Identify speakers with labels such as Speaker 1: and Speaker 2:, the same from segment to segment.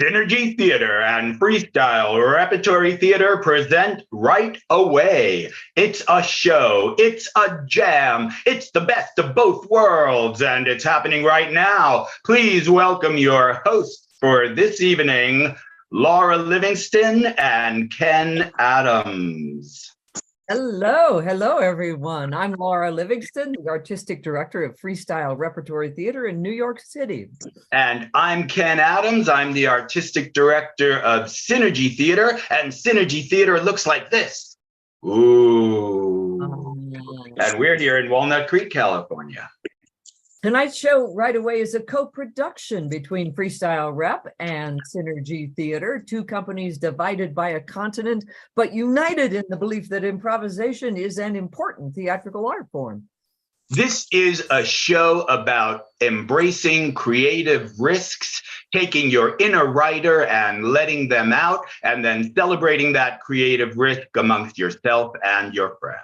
Speaker 1: Synergy Theater and Freestyle Repertory Theater present Right Away. It's a show, it's a jam, it's the best of both worlds, and it's happening right now. Please welcome your hosts for this evening, Laura Livingston and Ken Adams.
Speaker 2: Hello, everyone. I'm Laura Livingston, the Artistic Director of Freestyle Repertory Theater in New York City.
Speaker 1: And I'm Ken Adams. I'm the Artistic Director of Synergy Theater, and Synergy Theater looks like this. Ooh. And we're here in Walnut Creek, California.
Speaker 2: Tonight's show, Right Away, is a co-production between Freestyle Rep and Synergy Theater, two companies divided by a continent, but united in the belief that improvisation is an important theatrical art form.
Speaker 1: This is a show about embracing creative risks, taking your inner writer and letting them out, and then celebrating that creative risk amongst yourself and your friends.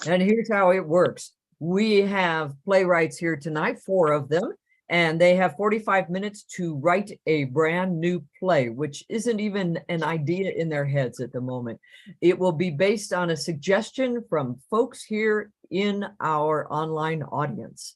Speaker 2: And here's how it works. We have playwrights here tonight, 4 of them, and they have 45 minutes to write a brand new play, which isn't even an idea in their heads at the moment. It will be based on a suggestion from folks here in our online audience.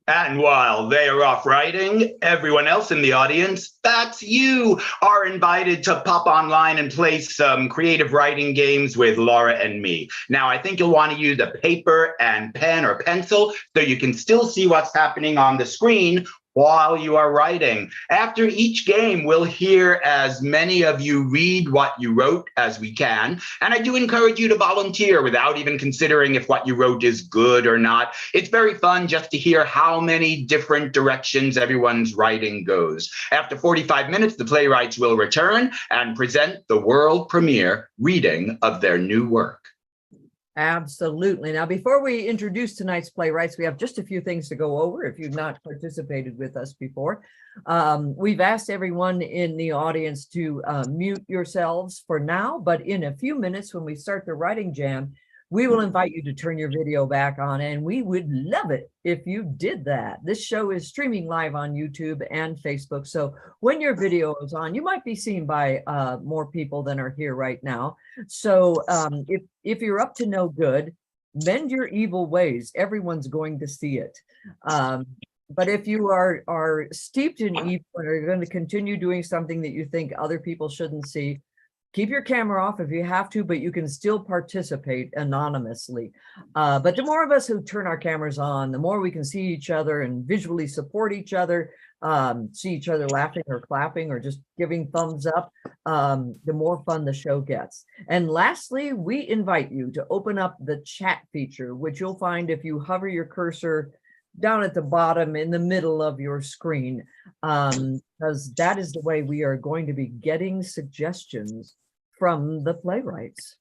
Speaker 1: And while they are off writing, everyone else in the audience, that's you, are invited to pop online and play some creative writing games with Laura and me. Now, I think you'll want to use a paper and pen or pencil so you can still see what's happening on the screen while you are writing. After each game, we'll hear as many of you read what you wrote as we can. And I do encourage you to volunteer without even considering if what you wrote is good or not. It's very fun just to hear how many different directions everyone's writing goes. After 45 minutes, the playwrights will return and present the world premiere reading of their new work.
Speaker 2: Absolutely. Now, before we introduce tonight's playwrights, we have just a few things to go over if you've not participated with us before. We've asked everyone in the audience to mute yourselves for now, but in a few minutes when we start the writing jam, we will invite you to turn your video back on, and we would love it if you did that. This show is streaming live on YouTube and Facebook, so when your video is on, you might be seen by more people than are here right now. So if you're up to no good, mend your evil ways. Everyone's going to see it. But if you are steeped in evil and are going to continue doing something that you think other people shouldn't see, keep your camera off if you have to, but you can still participate anonymously. But the more of us who turn our cameras on, the more we can see each other and visually support each other, see each other laughing or clapping or just giving thumbs up, the more fun the show gets. And lastly, we invite you to open up the chat feature, which you'll find if you hover your cursor down at the bottom in the middle of your screen, because that is the way we are going to be getting suggestions from the playwrights.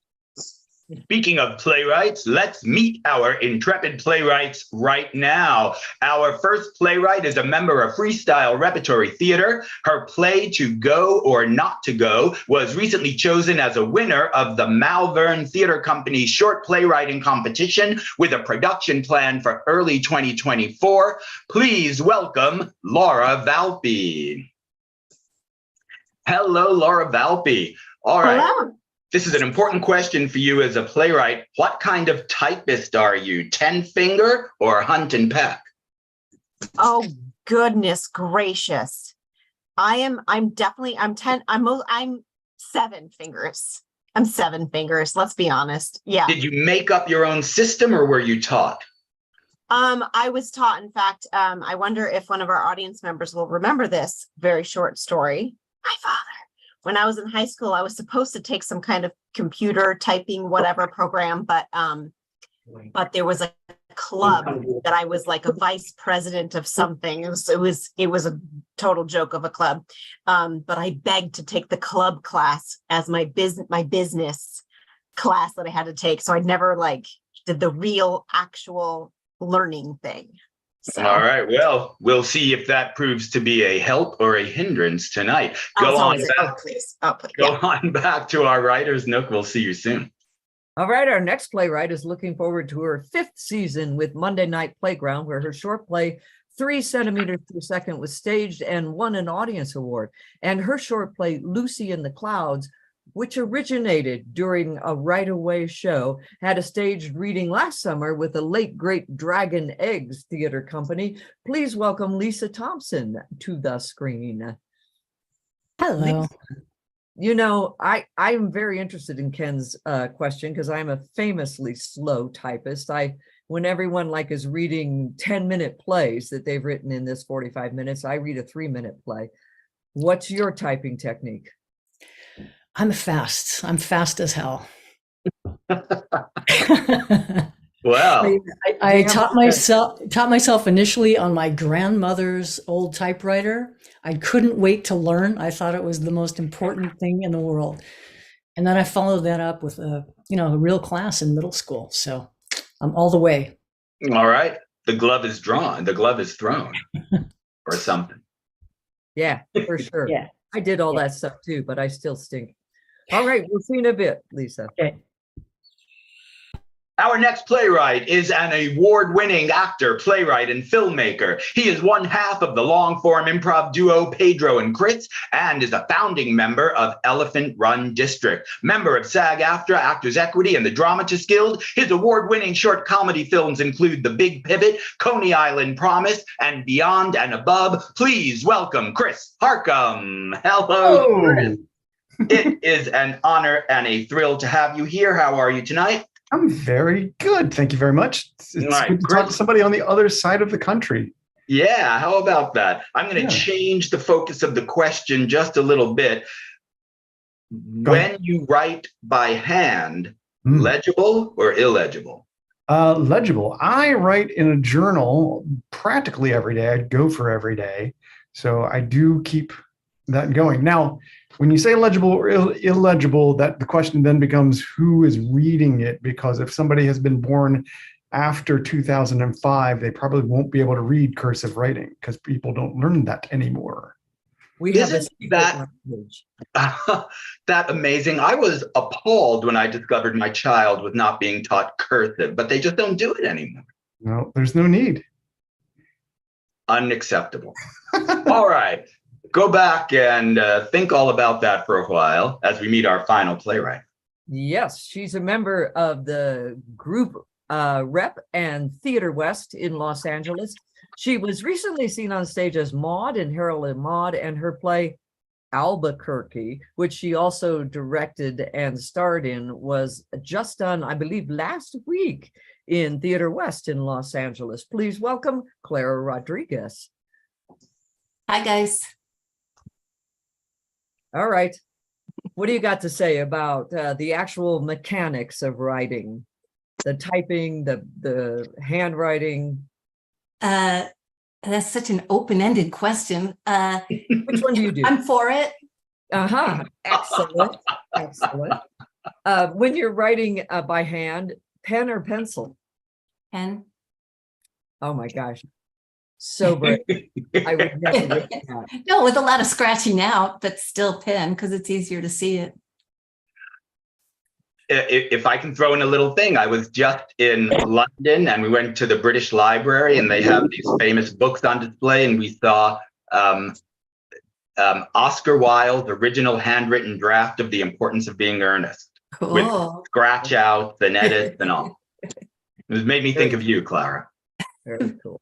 Speaker 1: Speaking of playwrights, let's meet our intrepid playwrights right now. Our first playwright is a member of Freestyle Repertory Theater. Her play, To Go or Not to Go, was recently chosen as a winner of the Malvern Theater Company's short playwriting competition with a production plan for early 2024. Please welcome Laura Valpy. Hello, Laura Valpy. All right.
Speaker 3: Hello.
Speaker 1: This is an important question for you as a playwright. What kind of typist are you? 10-finger or hunt and peck?
Speaker 3: Oh, goodness gracious. I'm 7 fingers. I'm 7 fingers. Let's be honest. Yeah.
Speaker 1: Did you make up your own system or were you taught?
Speaker 3: I was taught, in fact, I wonder if one of our audience members will remember this very short story. My father. When I was in high school, I was supposed to take some kind of computer typing, whatever program, but there was a club that I was like a vice president of something. It was a total joke of a club. But I begged to take the club class as my business class that I had to take. So I never did the real actual learning thing. So.
Speaker 1: All right. Well, we'll see if that proves to be a help or a hindrance tonight. Go on back to our writer's nook. We'll see you soon.
Speaker 2: All right, our next playwright is looking forward to her 5th season with Monday Night Playground, where her short play 3 centimeters per second was staged and won an audience award. And her short play, Lucy in the Clouds, which originated during a Right Away show, had a staged reading last summer with the late great Dragon Eggs Theater Company. Please welcome Lisa Thompson to the screen.
Speaker 4: Hello.
Speaker 2: Lisa, you know, I'm very interested in Ken's question because I'm a famously slow typist. When everyone is reading 10-minute plays that they've written in this 45 minutes, I read a 3-minute play. What's your typing technique?
Speaker 4: I'm fast. I'm fast as hell.
Speaker 1: Well,
Speaker 4: I taught myself initially on my grandmother's old typewriter. I couldn't wait to learn. I thought it was the most important thing in the world. And then I followed that up with a real class in middle school. So I'm all the way.
Speaker 1: all right. The glove is drawn. The glove is thrown or something.
Speaker 2: Yeah, for sure.
Speaker 4: Yeah.
Speaker 2: I did all that stuff too, but I still stink. All right, we'll see in a bit, Lisa.
Speaker 4: Okay.
Speaker 1: Our next playwright is an award-winning actor, playwright, and filmmaker. He is one half of the long-form improv duo Pedro and Chris, and is a founding member of Elephant Run District. Member of SAG-AFTRA, Actors Equity, and the Dramatists Guild, his award-winning short comedy films include The Big Pivot, Coney Island Promise, and Beyond and Above. Please welcome Chris Harcum. Hello, Chris. It is an honor and a thrill to have you here. How are you tonight?
Speaker 5: I'm very good. Thank you very much. It's
Speaker 1: Right,
Speaker 5: good to talk to somebody on the other side of the country.
Speaker 1: Yeah, how about that? I'm going to change the focus of the question just a little bit. When you write by hand, legible or illegible?
Speaker 5: Legible. I write in a journal practically every day. I go for every day. So I do keep that going. Now, when you say legible or illegible, that the question then becomes who is reading it, because if somebody has been born after 2005, they probably won't be able to read cursive writing because people don't learn that anymore.
Speaker 2: We have
Speaker 1: Isn't that amazing? I was appalled when I discovered my child was not being taught cursive, but they just don't do it anymore.
Speaker 5: No, there's no need.
Speaker 1: Unacceptable. All right. Go back and think all about that for a while as we meet our final playwright.
Speaker 2: Yes, she's a member of the group Rep and Theater West in Los Angeles. She was recently seen on stage as Maud in Harold and Maude, and her play Albuquerque, which she also directed and starred in, was just done, I believe, last week in Theater West in Los Angeles. Please welcome Clara Rodriguez.
Speaker 6: Hi, guys.
Speaker 2: All right. What do you got to say about the actual mechanics of writing? The typing, the handwriting?
Speaker 6: That's such an open-ended question.
Speaker 2: Which one do you do?
Speaker 6: I'm for it.
Speaker 2: Uh-huh. Excellent. Excellent. When you're writing by hand, pen or pencil?
Speaker 6: Pen.
Speaker 2: Oh my gosh. So brave. I would never do that.
Speaker 6: No, with a lot of scratching out, but still pen because it's easier to see it.
Speaker 1: If I can throw in a little thing, I was just in London and we went to the British Library and they have these famous books on display, and we saw Oscar Wilde's original handwritten draft of The Importance of Being Earnest,
Speaker 6: Cool.
Speaker 1: with scratch outs and edits and all. It made me think of you, Clara.
Speaker 2: Very cool.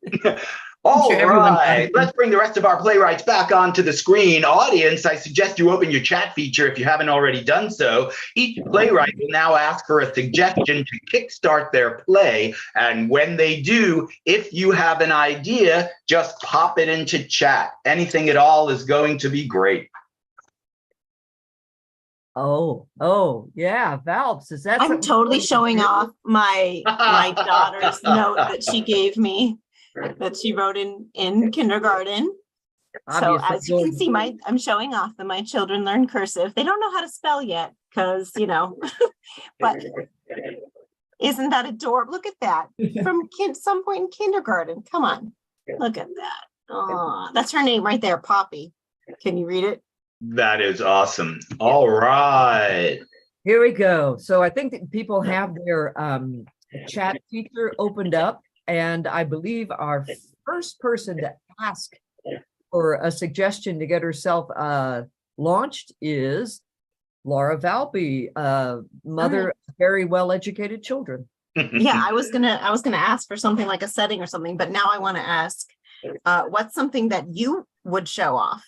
Speaker 1: All
Speaker 6: sure everyone
Speaker 1: right, let's bring the rest of our playwrights back onto the screen. Audience, I suggest you open your chat feature if you haven't already done so. Each playwright will now ask for a suggestion to kickstart their play. And when they do, if you have an idea, just pop it into chat. Anything at all is going to be great.
Speaker 2: Oh, yeah, Valps. Is that
Speaker 3: I'm
Speaker 2: something
Speaker 3: totally
Speaker 2: you do?
Speaker 3: showing off my daughter's note that she gave me, that she wrote in kindergarten. So
Speaker 2: Obviously
Speaker 3: as you can
Speaker 2: going-
Speaker 3: see, I'm showing off that my children learn cursive. They don't know how to spell yet because, but isn't that adorable? Look at that from some point in kindergarten. Come on, look at that. Oh, that's her name right there, Poppy. Can you read it?
Speaker 1: That is awesome. All right.
Speaker 2: Here we go. So I think that people have their chat feature opened up, and I believe our first person to ask for a suggestion to get herself launched is Laura Valby, mother of very well-educated children.
Speaker 3: Yeah, I was gonna ask for something like a setting or something, but now I want to ask, what's something that you would show off?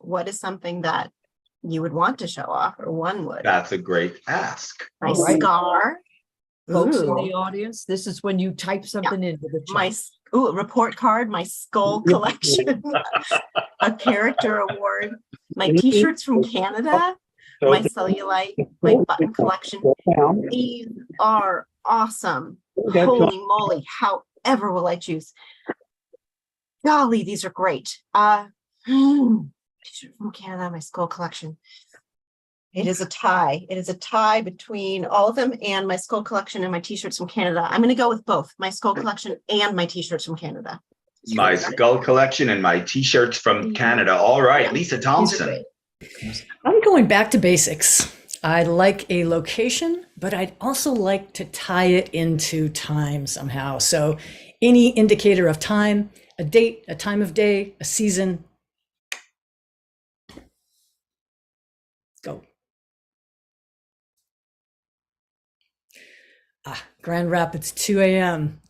Speaker 3: What is something that you would want to show off, or one would?
Speaker 1: That's a great ask.
Speaker 3: My
Speaker 2: All right.
Speaker 3: scar.
Speaker 2: Folks in
Speaker 3: Ooh.
Speaker 2: the audience, this is when you type something into the chat.
Speaker 3: My report card, my skull collection, a character award, my t-shirts from Canada, my cellulite, my button collection. These are awesome. Holy moly, however will I choose? Golly, these are great. T-shirt from Canada, my skull collection. It is a tie. It is a tie between all of them and my skull collection and my t-shirts from Canada. I'm going to go with both my skull collection and my t-shirts from Canada.
Speaker 1: My skull collection and my t-shirts from Canada. All right, Lisa
Speaker 3: These are
Speaker 1: Thompson.
Speaker 3: great.
Speaker 4: I'm going back to basics. I like a location, but I'd also like to tie it into time somehow. So any indicator of time, a date, a time of day, a season. Go. Grand Rapids, 2 a.m.,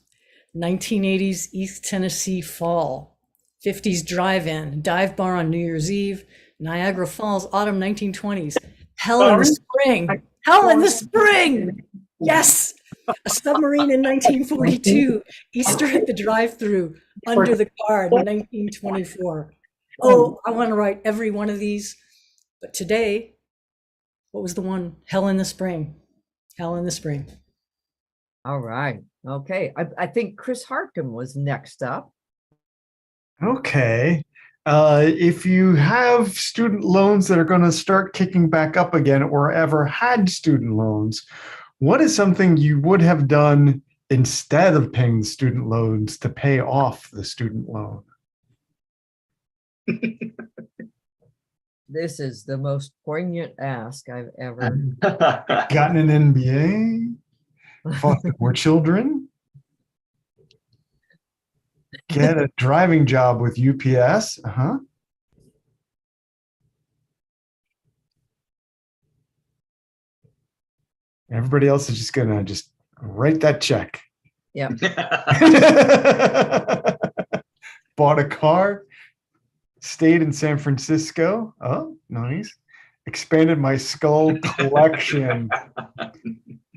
Speaker 4: 1980s East Tennessee fall, 50s drive-in, dive bar on New Year's Eve, Niagara Falls, autumn 1920s, hell in the spring, hell in the spring, yes, a submarine in 1942, Easter at the drive-through, under the card, 1924. Oh, I want to write every one of these, but today, what was the one? Hell in the spring, hell in the spring.
Speaker 2: All right. Okay. I think Chris Hartcomb was next up.
Speaker 5: Okay. If you have student loans that are going to start kicking back up again, or ever had student loans, what is something you would have done instead of paying the student loans to pay off the student loan?
Speaker 2: This is the most poignant ask I've ever.
Speaker 5: Gotten an MBA? Foster more children? Get a driving job with UPS? Uh-huh. Everybody else is just gonna write that check.
Speaker 2: Yeah.
Speaker 5: Bought a car, stayed in San Francisco. Oh, nice. Expanded my skull collection.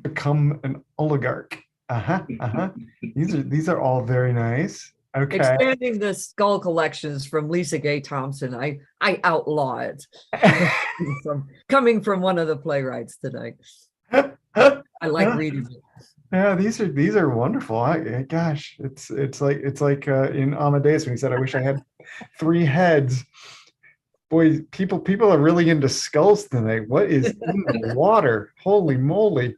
Speaker 5: Become an oligarch. These are all very nice. Okay.
Speaker 2: Expanding the skull collections from Lisa Gay Thompson. I outlaw it. coming from one of the playwrights tonight. I like reading it.
Speaker 5: Yeah, these are wonderful. Gosh, it's like in Amadeus when he said, "I wish I had 3 heads." Boy, people are really into skulls tonight. What is in the water? Holy moly!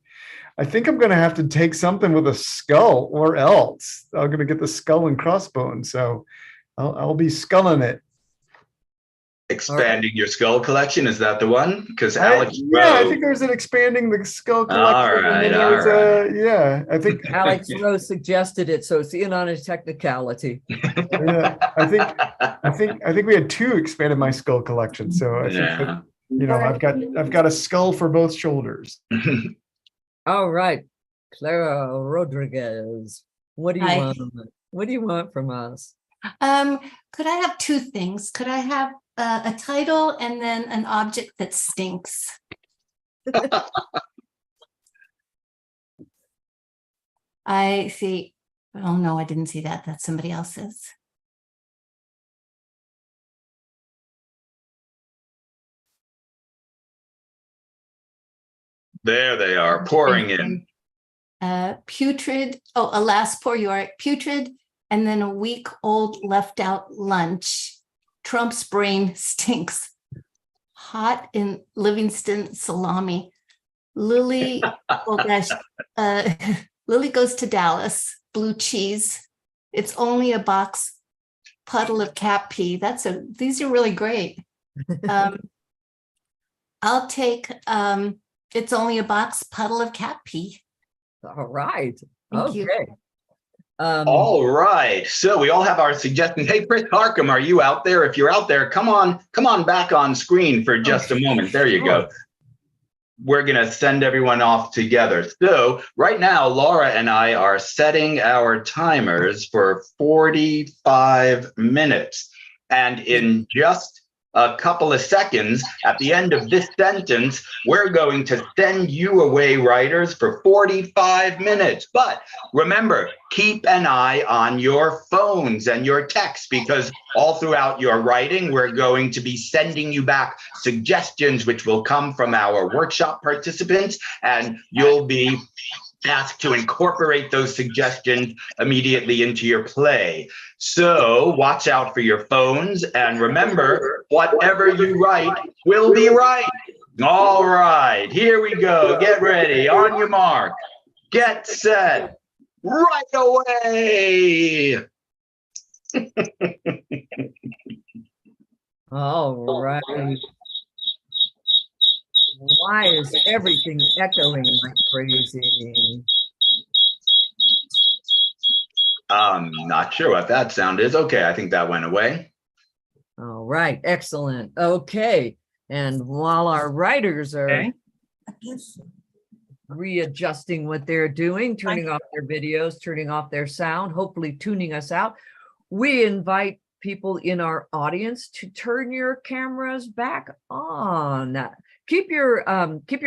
Speaker 5: I think I'm going to have to take something with a skull, or else I'm going to get the skull and crossbones. So I'll be sculling it.
Speaker 1: Expanding your skull collection, is that the one? Because
Speaker 5: I
Speaker 1: Alex
Speaker 5: think there's an expanding the skull collection. I think
Speaker 2: Alex Rose suggested it, so it's in on a technicality.
Speaker 5: yeah, I think we had 2 expanded my skull collection. So I think that, I've got a skull for both shoulders.
Speaker 2: All right, Clara Rodriguez, what do you
Speaker 6: Hi.
Speaker 2: want? What do you want from us?
Speaker 6: Could I have 2 things? Could I have a title and then an object that stinks? I see. Oh no, I didn't see that. That's somebody else's.
Speaker 1: There they are, pouring in.
Speaker 6: Putrid. Oh, alas, poor Yorick. Putrid, and then a week-old left-out lunch. Trump's brain stinks. Hot in Livingston salami. Lily, oh gosh, Lily goes to Dallas. Blue cheese. It's only a box. Puddle of cat pee. These are really great. I'll take it's only a box. Puddle of cat pee.
Speaker 2: All right.
Speaker 6: Thank you.
Speaker 2: Okay.
Speaker 1: All right. So we all have our suggestions. Hey, Chris Harcum, are you out there? If you're out there, come on back on screen for just a moment. There you go. We're going to send everyone off together. So right now, Laura and I are setting our timers for 45 minutes. And in just a couple of seconds, at the end of this sentence, we're going to send you away, writers, for 45 minutes. But remember, keep an eye on your phones and your texts, because all throughout your writing, we're going to be sending you back suggestions, which will come from our workshop participants, and you'll be asked to incorporate those suggestions immediately into your play. So watch out for your phones, and remember, whatever you write will be right. All right, here we go. Get ready. On your mark. Get set. Right away.
Speaker 2: All right. Why is everything echoing like crazy?
Speaker 1: I'm not sure what that sound is. Okay, I think that went away.
Speaker 2: All right, excellent. Okay, and while our writers are readjusting what they're doing, turning off their videos, turning off their sound, hopefully tuning us out, we invite people in our audience to turn your cameras back on. Keep your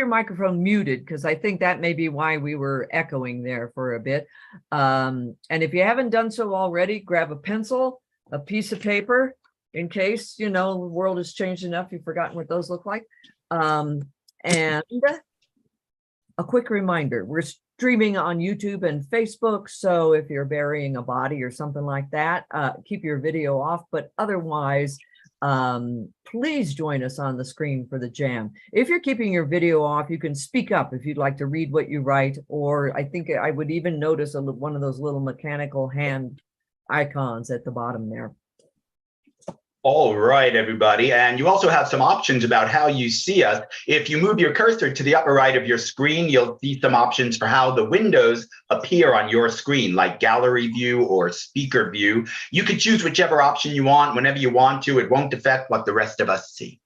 Speaker 2: microphone muted, because I think that may be why we were echoing there for a bit. And if you haven't done so already, grab a pencil, a piece of paper, in case, you know, the world has changed enough, you've forgotten what those look like. And a quick reminder, we're streaming on YouTube and Facebook, so if you're burying a body or something like that, keep your video off, but otherwise, please join us on the screen for the jam. If you're keeping your video off, you can speak up if you'd like to read what you write, or I think I would even notice one of those little mechanical hand icons at the bottom there.
Speaker 1: All right, everybody. And you also have some options about how you see us. If you move your cursor to the upper right of your screen, you'll see some options for how the windows appear on your screen, like gallery view or speaker view. You can choose whichever option you want whenever you want to. It won't affect what the rest of us see.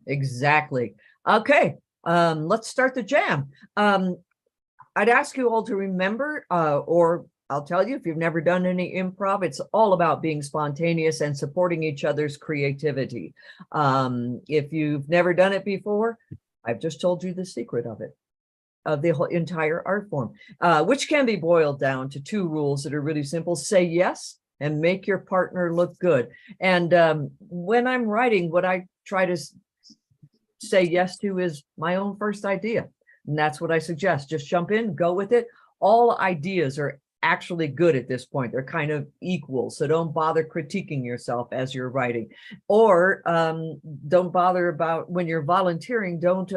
Speaker 2: Exactly. Okay, let's start the jam. I'd ask you all to remember, or I'll tell you, if you've never done any improv, it's all about being spontaneous and supporting each other's creativity. If you've never done it before, I've just told you the secret of it, of the whole entire art form, which can be boiled down to two rules that are really simple. Say yes and make your partner look good. And when I'm writing, what I try to say yes to is my own first idea. And that's what I suggest. Just jump in, go with it. All ideas are actually good at this point. They're kind of equal. So don't bother critiquing yourself as you're writing, or don't bother about when you're volunteering. Don't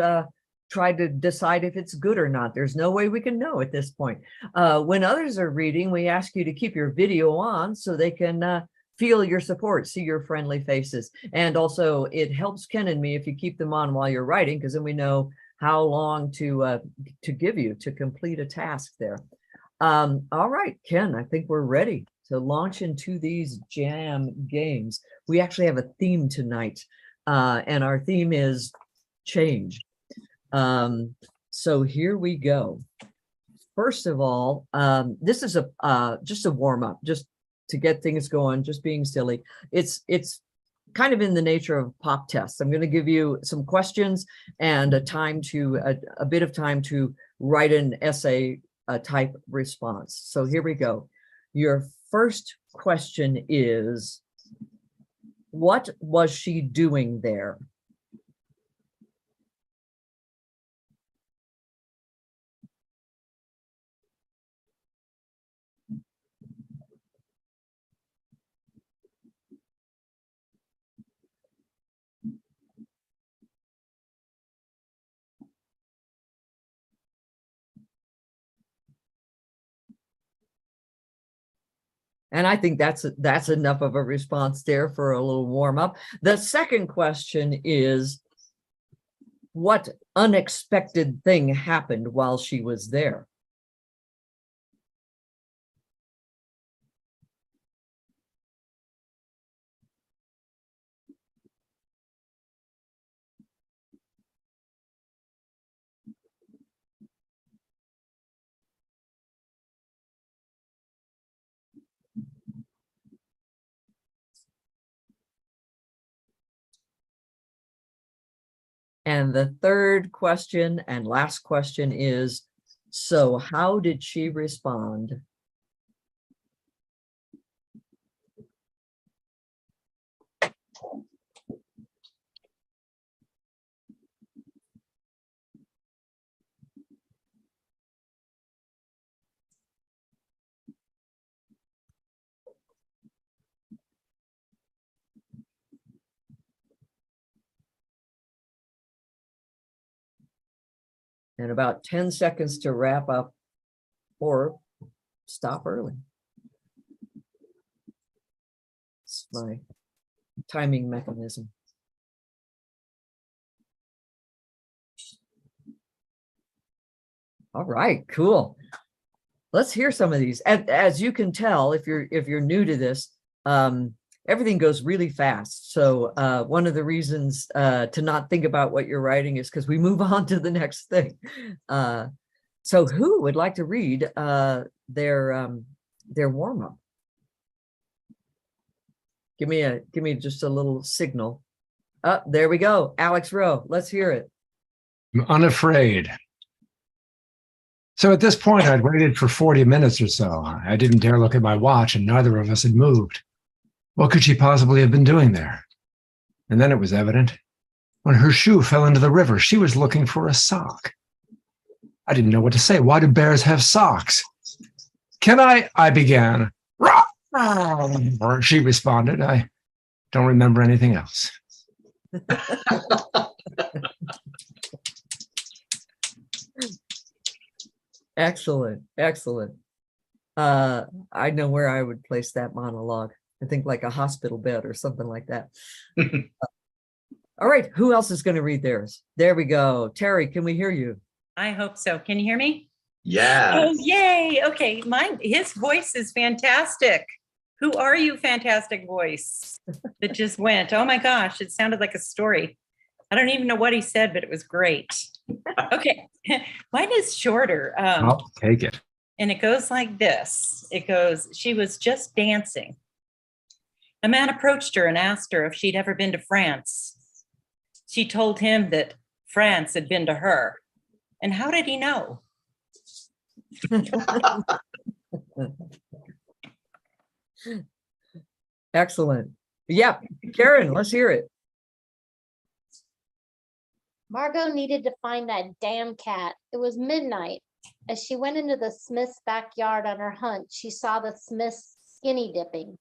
Speaker 2: try to decide if it's good or not. There's no way we can know at this point. When others are reading, we ask you to keep your video on so they can feel your support, see your friendly faces. And also it helps Ken and me if you keep them on while you're writing, because then we know how long to give you to complete a task there. All right, Ken, I think we're ready to launch into these jam games. We actually have a theme tonight, and our theme is change. So here we go. First of all, this is just a warm-up, just to get things going, just being silly. It's kind of in the nature of pop tests. I'm going to give you some questions and a bit of time to write an essay type response. So here we go. Your first question is, what was she doing there? And I think that's enough of a response there for a little warm up. The second question is, what unexpected thing happened while she was there? And the third question and last question is, so how did she respond? And about 10 seconds to wrap up or stop early. It's my timing mechanism. All right, cool. Let's hear some of these. As you can tell, if you're new to this, everything goes really fast. So one of the reasons to not think about what you're writing is because we move on to the next thing. So who would like to read their warm-up? Give me just a little signal. Oh, there we go. Alex Rowe, let's hear it.
Speaker 7: I'm unafraid. So at this point, I'd waited for 40 minutes or so. I didn't dare look at my watch, and neither of us had moved. What could she possibly have been doing there? And then it was evident. When her shoe fell into the river, she was looking for a sock. I didn't know what to say. Why do bears have socks? Can I began. She responded. I don't remember anything else.
Speaker 2: Excellent, excellent. I know where I would place that monologue. I think like a hospital bed or something like that. All right, who else is going to read theirs? There we go. Terry, can we hear you?
Speaker 8: I hope so. Can you hear me?
Speaker 1: Yeah.
Speaker 8: Oh, yay. Okay, his voice is fantastic. Who are you, fantastic voice that just went? Oh my gosh, it sounded like a story. I don't even know what he said, but it was great. Okay, mine is shorter.
Speaker 7: I'll take it.
Speaker 8: And it goes like this. It goes, she was just dancing. A man approached her and asked her if she'd ever been to France. She told him that France had been to her. And how did he know?
Speaker 2: Excellent. Yeah, Karen, let's hear it.
Speaker 9: Margot needed to find that damn cat. It was midnight. As she went into the Smith's backyard on her hunt, she saw the Smiths skinny dipping.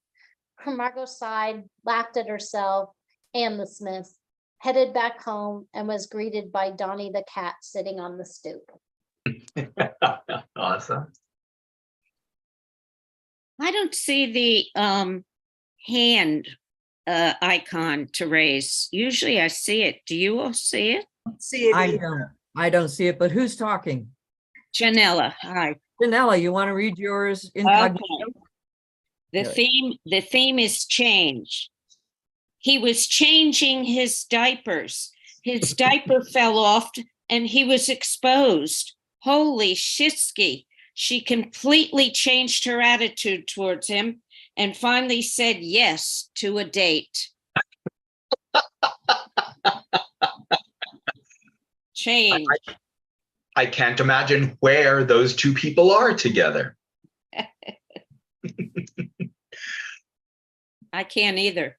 Speaker 9: Margot sighed, laughed at herself and the Smiths, headed back home, and was greeted by Donnie the cat sitting on the stoop.
Speaker 1: Awesome.
Speaker 10: I don't see the hand icon to raise. Usually I see it. Do you all see it?
Speaker 2: I don't see it, but who's talking?
Speaker 10: Janella, hi.
Speaker 2: Janella, you want to read yours incognito?
Speaker 10: Okay. The theme is change. He was changing his diapers. His diaper fell off and he was exposed. Holy shitsky. She completely changed her attitude towards him and finally said yes to a date. Change.
Speaker 1: I can't imagine where those two people are together.
Speaker 10: I can't either.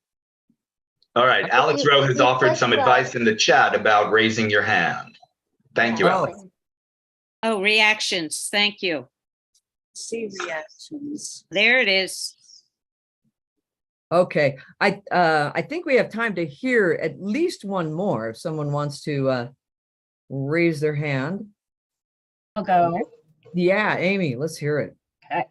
Speaker 1: All right, Alex Rowe has offered some advice in the chat about raising your hand. Thank you, Alex.
Speaker 10: Oh, reactions. Thank you.
Speaker 8: See reactions.
Speaker 10: There it is.
Speaker 2: Okay, I think we have time to hear at least one more if someone wants to raise their hand.
Speaker 11: I'll go.
Speaker 2: Yeah, Amy, let's hear it.
Speaker 11: Okay.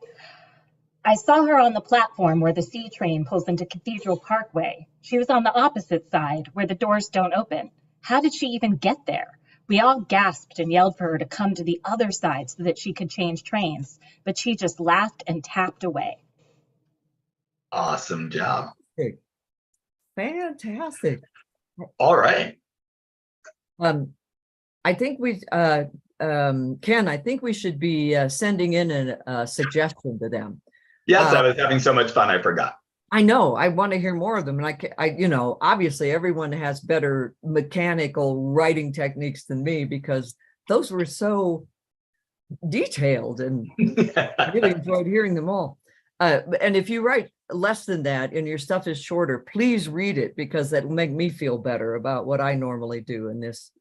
Speaker 11: I saw her on the platform where the C train pulls into Cathedral Parkway. She was on the opposite side where the doors don't open. How did she even get there? We all gasped and yelled for her to come to the other side so that she could change trains, but she just laughed and tapped away.
Speaker 1: Awesome job.
Speaker 2: Fantastic.
Speaker 1: All right.
Speaker 2: I think we, Ken, I think we should be sending in a suggestion to them.
Speaker 1: Yes, I was having so much fun, I forgot.
Speaker 2: I know, I want to hear more of them. And obviously everyone has better mechanical writing techniques than me because those were so detailed, and I really enjoyed hearing them all. And if you write less than that and your stuff is shorter, please read it because that will make me feel better about what I normally do in this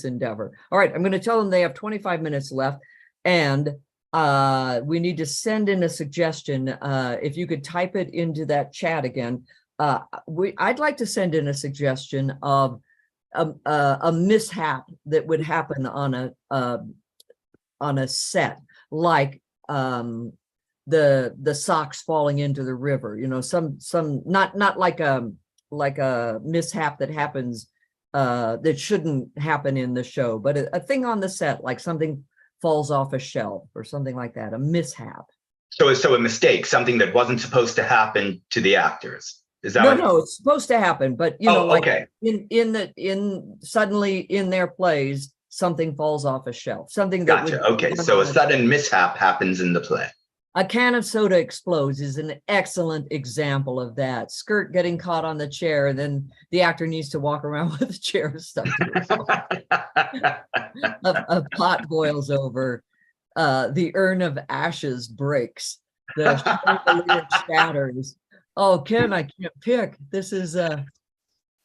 Speaker 2: endeavor. All right, I'm going to tell them they have 25 minutes left, and we need to send in a suggestion. If you could type it into that chat again. I'd like to send in a suggestion of a mishap that would happen on a set, like the socks falling into the river, some not like a mishap that happens that shouldn't happen in the show, but a thing on the set, like something falls off a shelf or something like that, a mishap.
Speaker 1: So a mistake, something that wasn't supposed to happen to the actors. Is that
Speaker 2: No, it's supposed to happen, but like
Speaker 1: okay.
Speaker 2: in suddenly in their plays, something falls off a shelf, something that
Speaker 1: Gotcha. Okay, so a sudden mishap happens in the play.
Speaker 2: A can of soda explodes is an excellent example of that. Skirt getting caught on the chair, and then the actor needs to walk around with a chair stuck to it. A pot boils over. The urn of ashes breaks. The chandelier shatters. Oh, Ken, I can't pick. This is I'm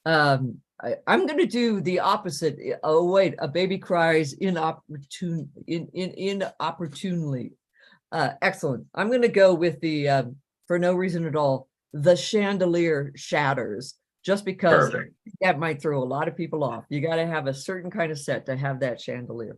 Speaker 2: going to do the opposite. Oh wait, a baby cries inopportunely. Excellent. I'm going to go with the for no reason at all, the chandelier shatters, just because
Speaker 1: Perfect.
Speaker 2: That might throw a lot of people off. You got to have a certain kind of set to have that chandelier.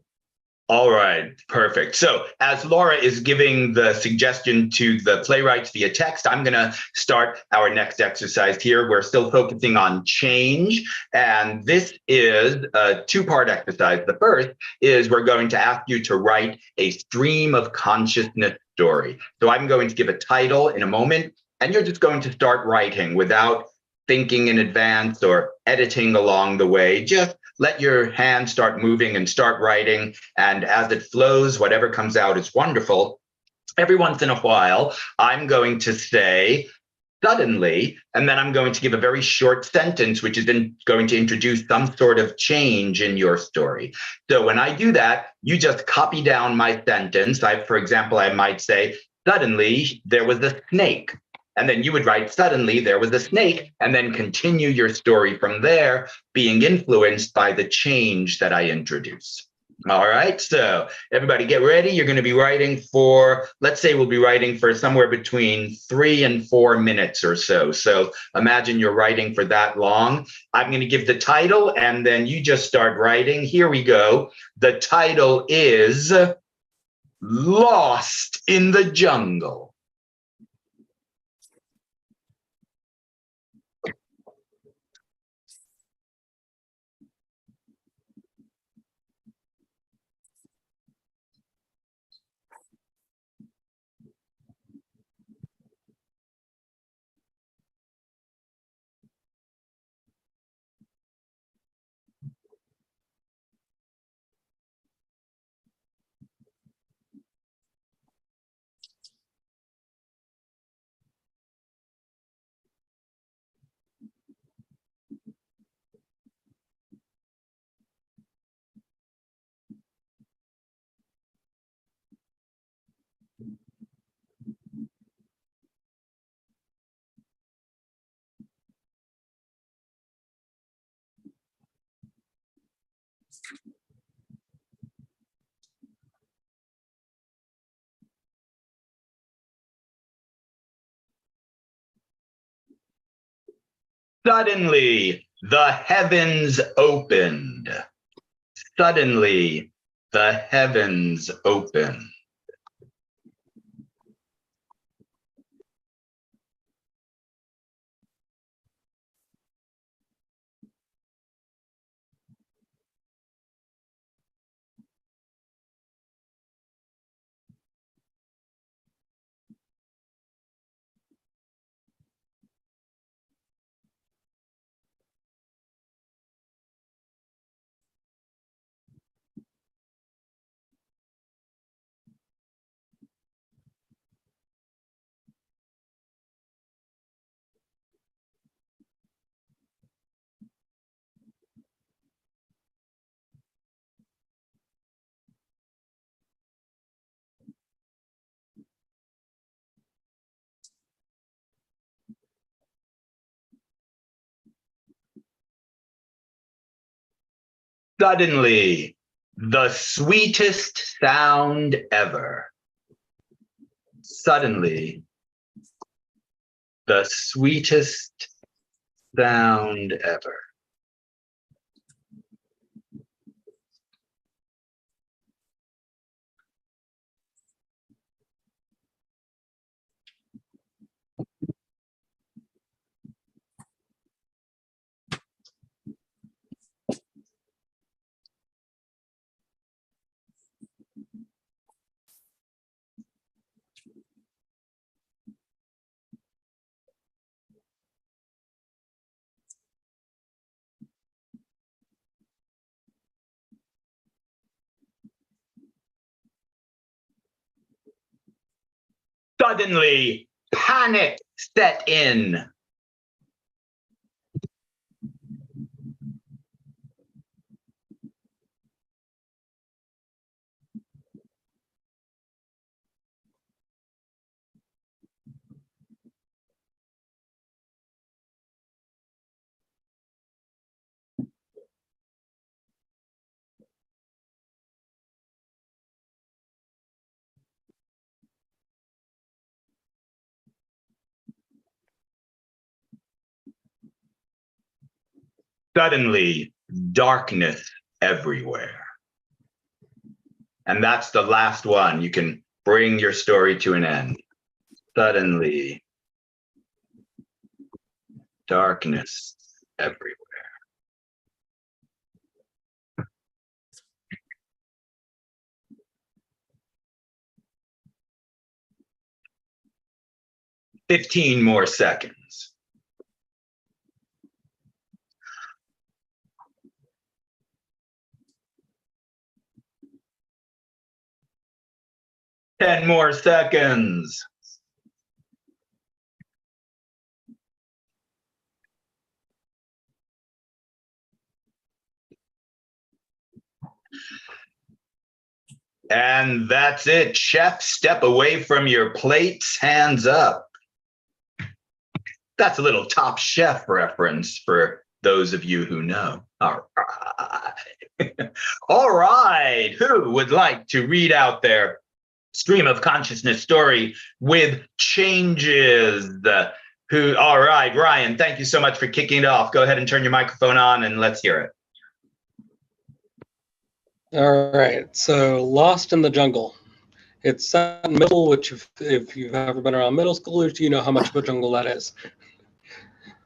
Speaker 1: All right, perfect. So as Laura is giving the suggestion to the playwrights via text, I'm going to start our next exercise here. We're still focusing on change, and this is a two-part exercise. The first is we're going to ask you to write a stream of consciousness story. So I'm going to give a title in a moment, and you're just going to start writing without thinking in advance or editing along the way. Just let your hand start moving and start writing. And as it flows, whatever comes out is wonderful. Every once in a while, I'm going to say suddenly, and then I'm going to give a very short sentence, which is going to introduce some sort of change in your story. So when I do that, you just copy down my sentence. For example, I might say, suddenly there was a snake. And then you would write, suddenly there was a snake, and then continue your story from there, being influenced by the change that I introduce. All right, so everybody get ready. You're going to be writing for, let's say we'll be writing for somewhere between 3 and 4 minutes or so. So imagine you're writing for that long. I'm going to give the title, and then you just start writing. Here we go. The title is Lost in the Jungle. Suddenly, the heavens opened. Suddenly, the heavens opened. Suddenly, the sweetest sound ever. Suddenly, the sweetest sound ever. Suddenly, panic set in. Suddenly, darkness everywhere. And that's the last one. You can bring your story to an end. Suddenly, darkness everywhere. "15 more seconds. "10 more seconds. And that's it. Chef, step away from your plates, hands up. That's a little Top Chef reference for those of you who know. All right. All right. Who would like to read out their stream of consciousness story with changes? All right, Ryan, thank you so much for kicking it off. Go ahead and turn your microphone on and let's hear it.
Speaker 12: All right, so Lost in the Jungle. It's set in middle, which if you've ever been around middle schoolers, you know how much of a jungle that is.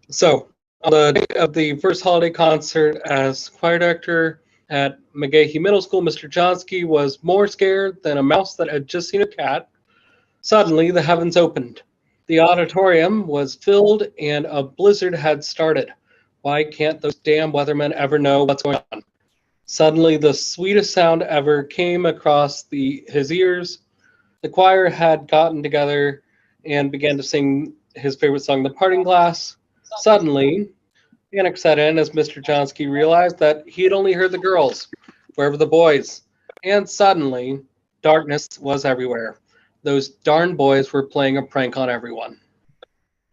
Speaker 12: So on the day of the first holiday concert as choir director at McGahee Middle School, Mr. Johnsky was more scared than a mouse that had just seen a cat. Suddenly, the heavens opened. The auditorium was filled and a blizzard had started. Why can't those damn weathermen ever know what's going on? Suddenly, the sweetest sound ever came across his ears. The choir had gotten together and began to sing his favorite song, The Parting Glass. Suddenly, panic set in as Mr. Johnsky realized that he had only heard the girls. Where were the boys? And suddenly, darkness was everywhere. Those darn boys were playing a prank on everyone.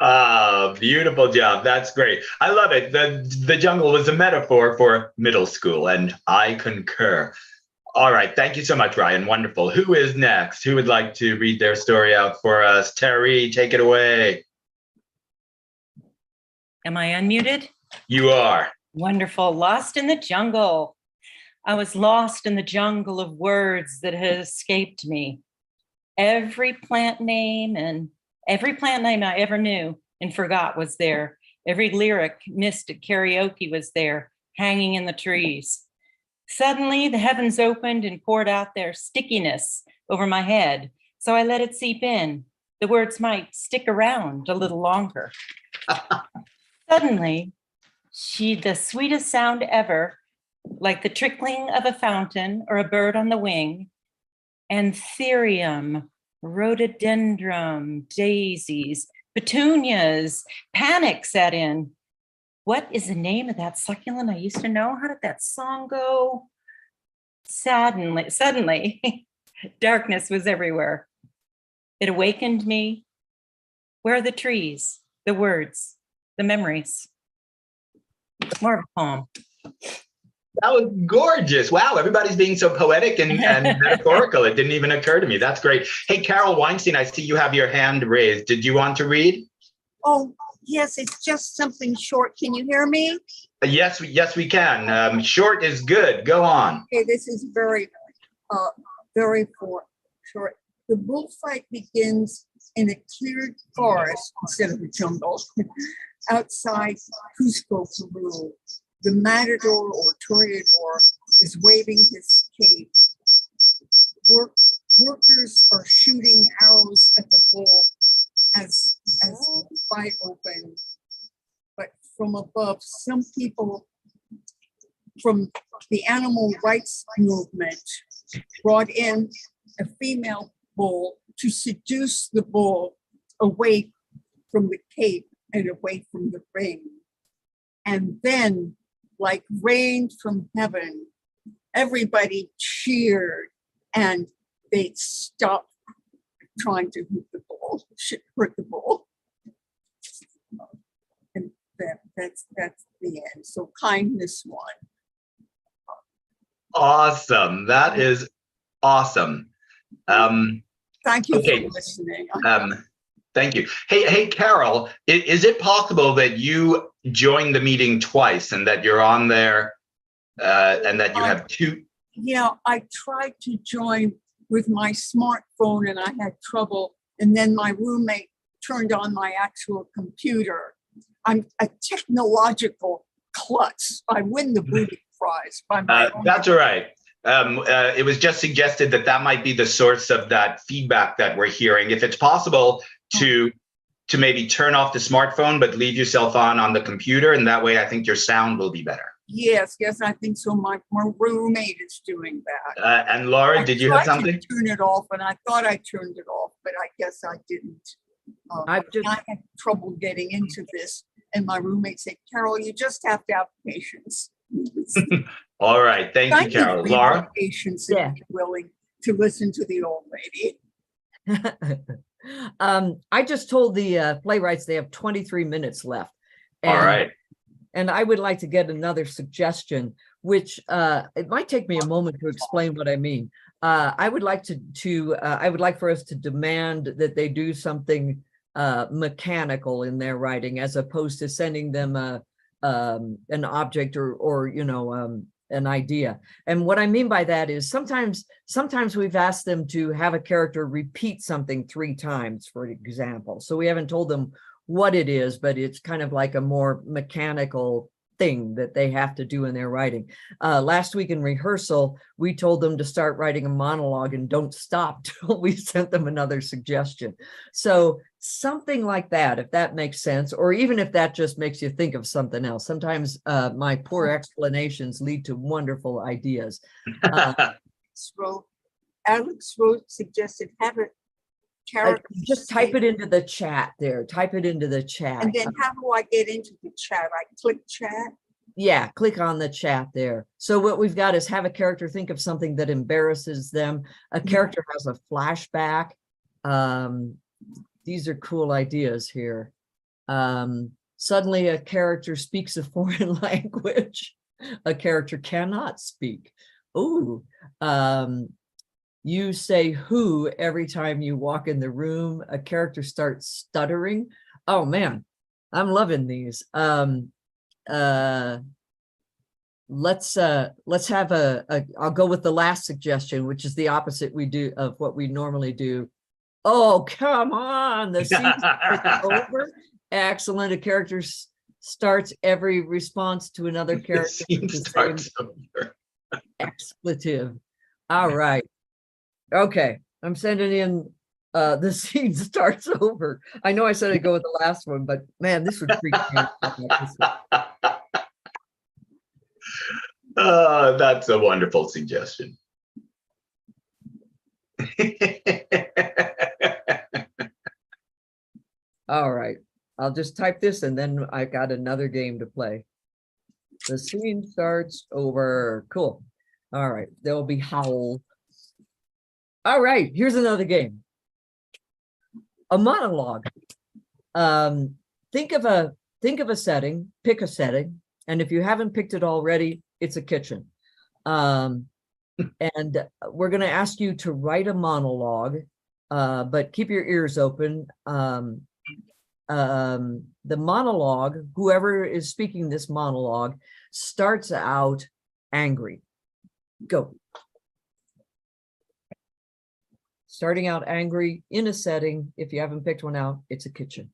Speaker 1: Ah, beautiful job. That's great. I love it. The jungle was a metaphor for middle school, and I concur. All right. Thank you so much, Ryan. Wonderful. Who is next? Who would like to read their story out for us? Terry, take it away.
Speaker 8: Am I unmuted?
Speaker 1: You are.
Speaker 8: Wonderful. Lost in the jungle. I was lost in the jungle of words that had escaped me. Every plant name I ever knew and forgot was there. Every lyric missed at karaoke was there, hanging in the trees. Suddenly, the heavens opened and poured out their stickiness over my head, so I let it seep in. The words might stick around a little longer. Suddenly, the sweetest sound ever, like the trickling of a fountain or a bird on the wing, anthurium, rhododendron, daisies, petunias, panic set in. What is the name of that succulent I used to know? How did that song go? Suddenly, darkness was everywhere. It awakened me. Where are the trees, the words, the memories? More of a poem.
Speaker 1: That was gorgeous. Wow, everybody's being so poetic and metaphorical. It didn't even occur to me. That's great. Hey, Carol Weinstein, I see you have your hand raised. Did you want to read?
Speaker 13: Oh, yes, it's just something short. Can you hear me?
Speaker 1: Yes, we can. Short is good. Go on.
Speaker 13: Okay, this is very short. The bullfight begins in a cleared forest instead of a jungle outside Cusco, Peru. The matador or toreador is waving his cape. Workers are shooting arrows at the bull as the fight opens. But from above, some people from the animal rights movement brought in a female bull to seduce the bull away from the cape and away from the ring. And then, like rain from heaven, everybody cheered and they stopped trying to hurt the bull. And that's the end. So kindness won.
Speaker 1: Awesome. That is awesome.
Speaker 13: Thank you
Speaker 1: okay.
Speaker 13: for listening.
Speaker 1: Thank you. Hey, Carol, is it possible that you joined the meeting twice and that you're on there and that you have two?
Speaker 13: Yeah, I tried to join with my smartphone and I had trouble. And then my roommate turned on my actual computer. I'm a technological klutz. I win the booty prize by my own.
Speaker 1: That's all right. It was just suggested that might be the source of that feedback that we're hearing. If it's possible to maybe turn off the smartphone, but leave yourself on the computer, and that way I think your sound will be better.
Speaker 13: Yes, I think so. My roommate is doing that.
Speaker 1: And Laura, did you have something?
Speaker 13: I turn it off, and I thought I turned it off, but I guess I didn't. I had trouble getting into this, and my roommate said, "Carol, you just have to have patience."
Speaker 1: All right, thank you, Carol.
Speaker 13: For
Speaker 1: Laura,
Speaker 13: your patience and being willing to listen to the old lady.
Speaker 2: I just told the playwrights they have 23 minutes left.
Speaker 1: All right.
Speaker 2: And I would like to get another suggestion, which it might take me a moment to explain what I mean. I would like I would like for us to demand that they do something mechanical in their writing, as opposed to sending them an object or an idea. And what I mean by that is sometimes we've asked them to have a character repeat something 3 times, for example. So we haven't told them what it is, but it's kind of like a more mechanical thing that they have to do in their writing. Last week in rehearsal, we told them to start writing a monologue and don't stop till we sent them another suggestion. So something like that, if that makes sense, or even if that just makes you think of something else. Sometimes my poor explanations lead to wonderful ideas.
Speaker 13: Alex wrote, suggested have it.
Speaker 2: Just type it into the chat there. Type it into the chat.
Speaker 13: And then how do I get into the chat? I click chat?
Speaker 2: Yeah, click on the chat there. So what we've got is have a character think of something that embarrasses them. A character has a flashback. These are cool ideas here. Suddenly a character speaks a foreign language. A character cannot speak. Ooh. You say who every time you walk in the room. A character starts stuttering. Oh man, I'm loving these. Let's have I'll go with the last suggestion, which is the opposite of what we normally do. Oh, come on, the scene's over. Excellent. A character starts every response to another character with the same expletive. All right. Okay, I'm sending in the scene starts over. I know I said I'd go with the last one, but man, this would freak me out.
Speaker 1: That's a wonderful suggestion.
Speaker 2: All right, I'll just type this and then I got another game to play. The scene starts over. Cool. All right, there'll be howl. All right, here's another game. A monologue. Think of a setting, pick a setting, and if you haven't picked it already, it's a kitchen. And we're going to ask you to write a monologue, but keep your ears open. The monologue, whoever is speaking this monologue, starts out angry. Go. Starting out angry in a setting, if you haven't picked one out, it's a kitchen.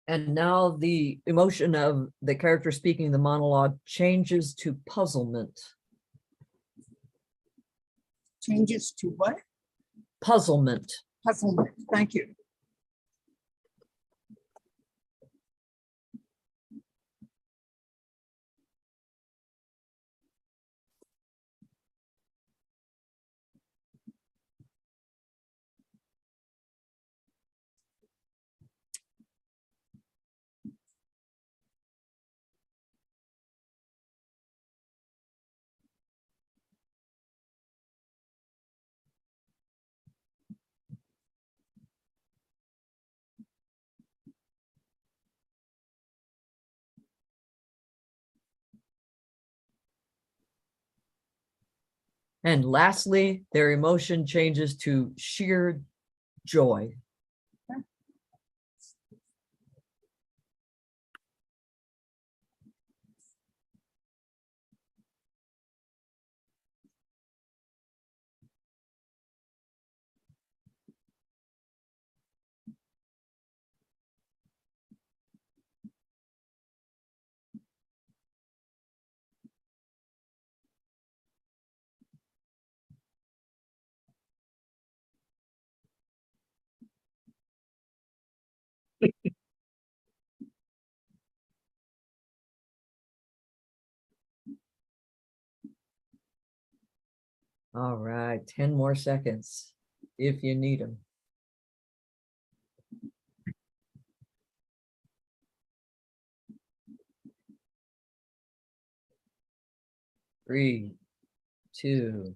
Speaker 2: And now the emotion of the character speaking the monologue changes to puzzlement.
Speaker 13: Changes to what?
Speaker 2: Puzzlement.
Speaker 13: Puzzlement. Thank you.
Speaker 2: And lastly, their emotion changes to sheer joy. All right, 10 more seconds if you need them. 3, 2,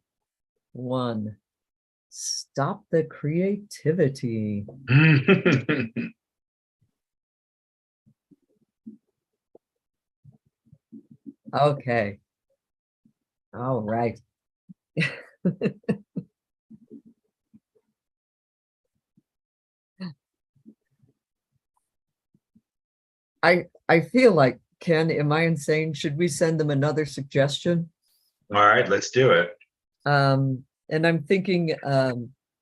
Speaker 2: 1. Stop the creativity. Okay. All right. I feel like, Ken, am I insane? Should we send them another suggestion?
Speaker 1: All right, let's do it.
Speaker 2: And I'm thinking,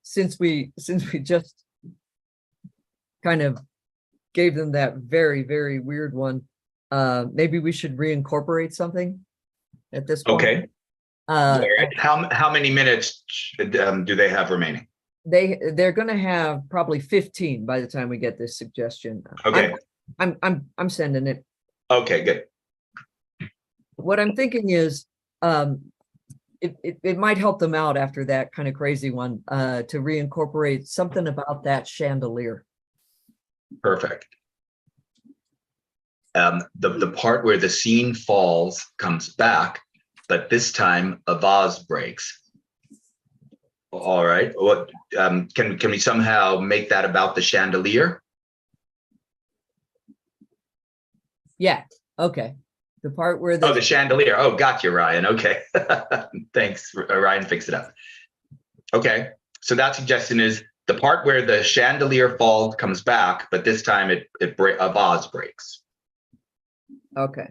Speaker 2: since we just kind of gave them that very, very weird one, maybe we should reincorporate something at this point.
Speaker 1: Okay. All right. How many minutes do they have remaining?
Speaker 2: They're going to have probably 15 by the time we get this suggestion.
Speaker 1: Okay.
Speaker 2: I'm sending it.
Speaker 1: Okay, good.
Speaker 2: What I'm thinking is, it might help them out after that kind of crazy one, to reincorporate something about that chandelier.
Speaker 1: Perfect. The part where the scene falls comes back, but this time a vase breaks. All right. What can we somehow make that about the chandelier?
Speaker 2: Yeah. Okay. The part where
Speaker 1: the chandelier. Oh, got you, Ryan. Okay. Thanks. Ryan fixed it up. Okay. So that suggestion is the part where the chandelier falls comes back, but this time a vase breaks.
Speaker 2: Okay.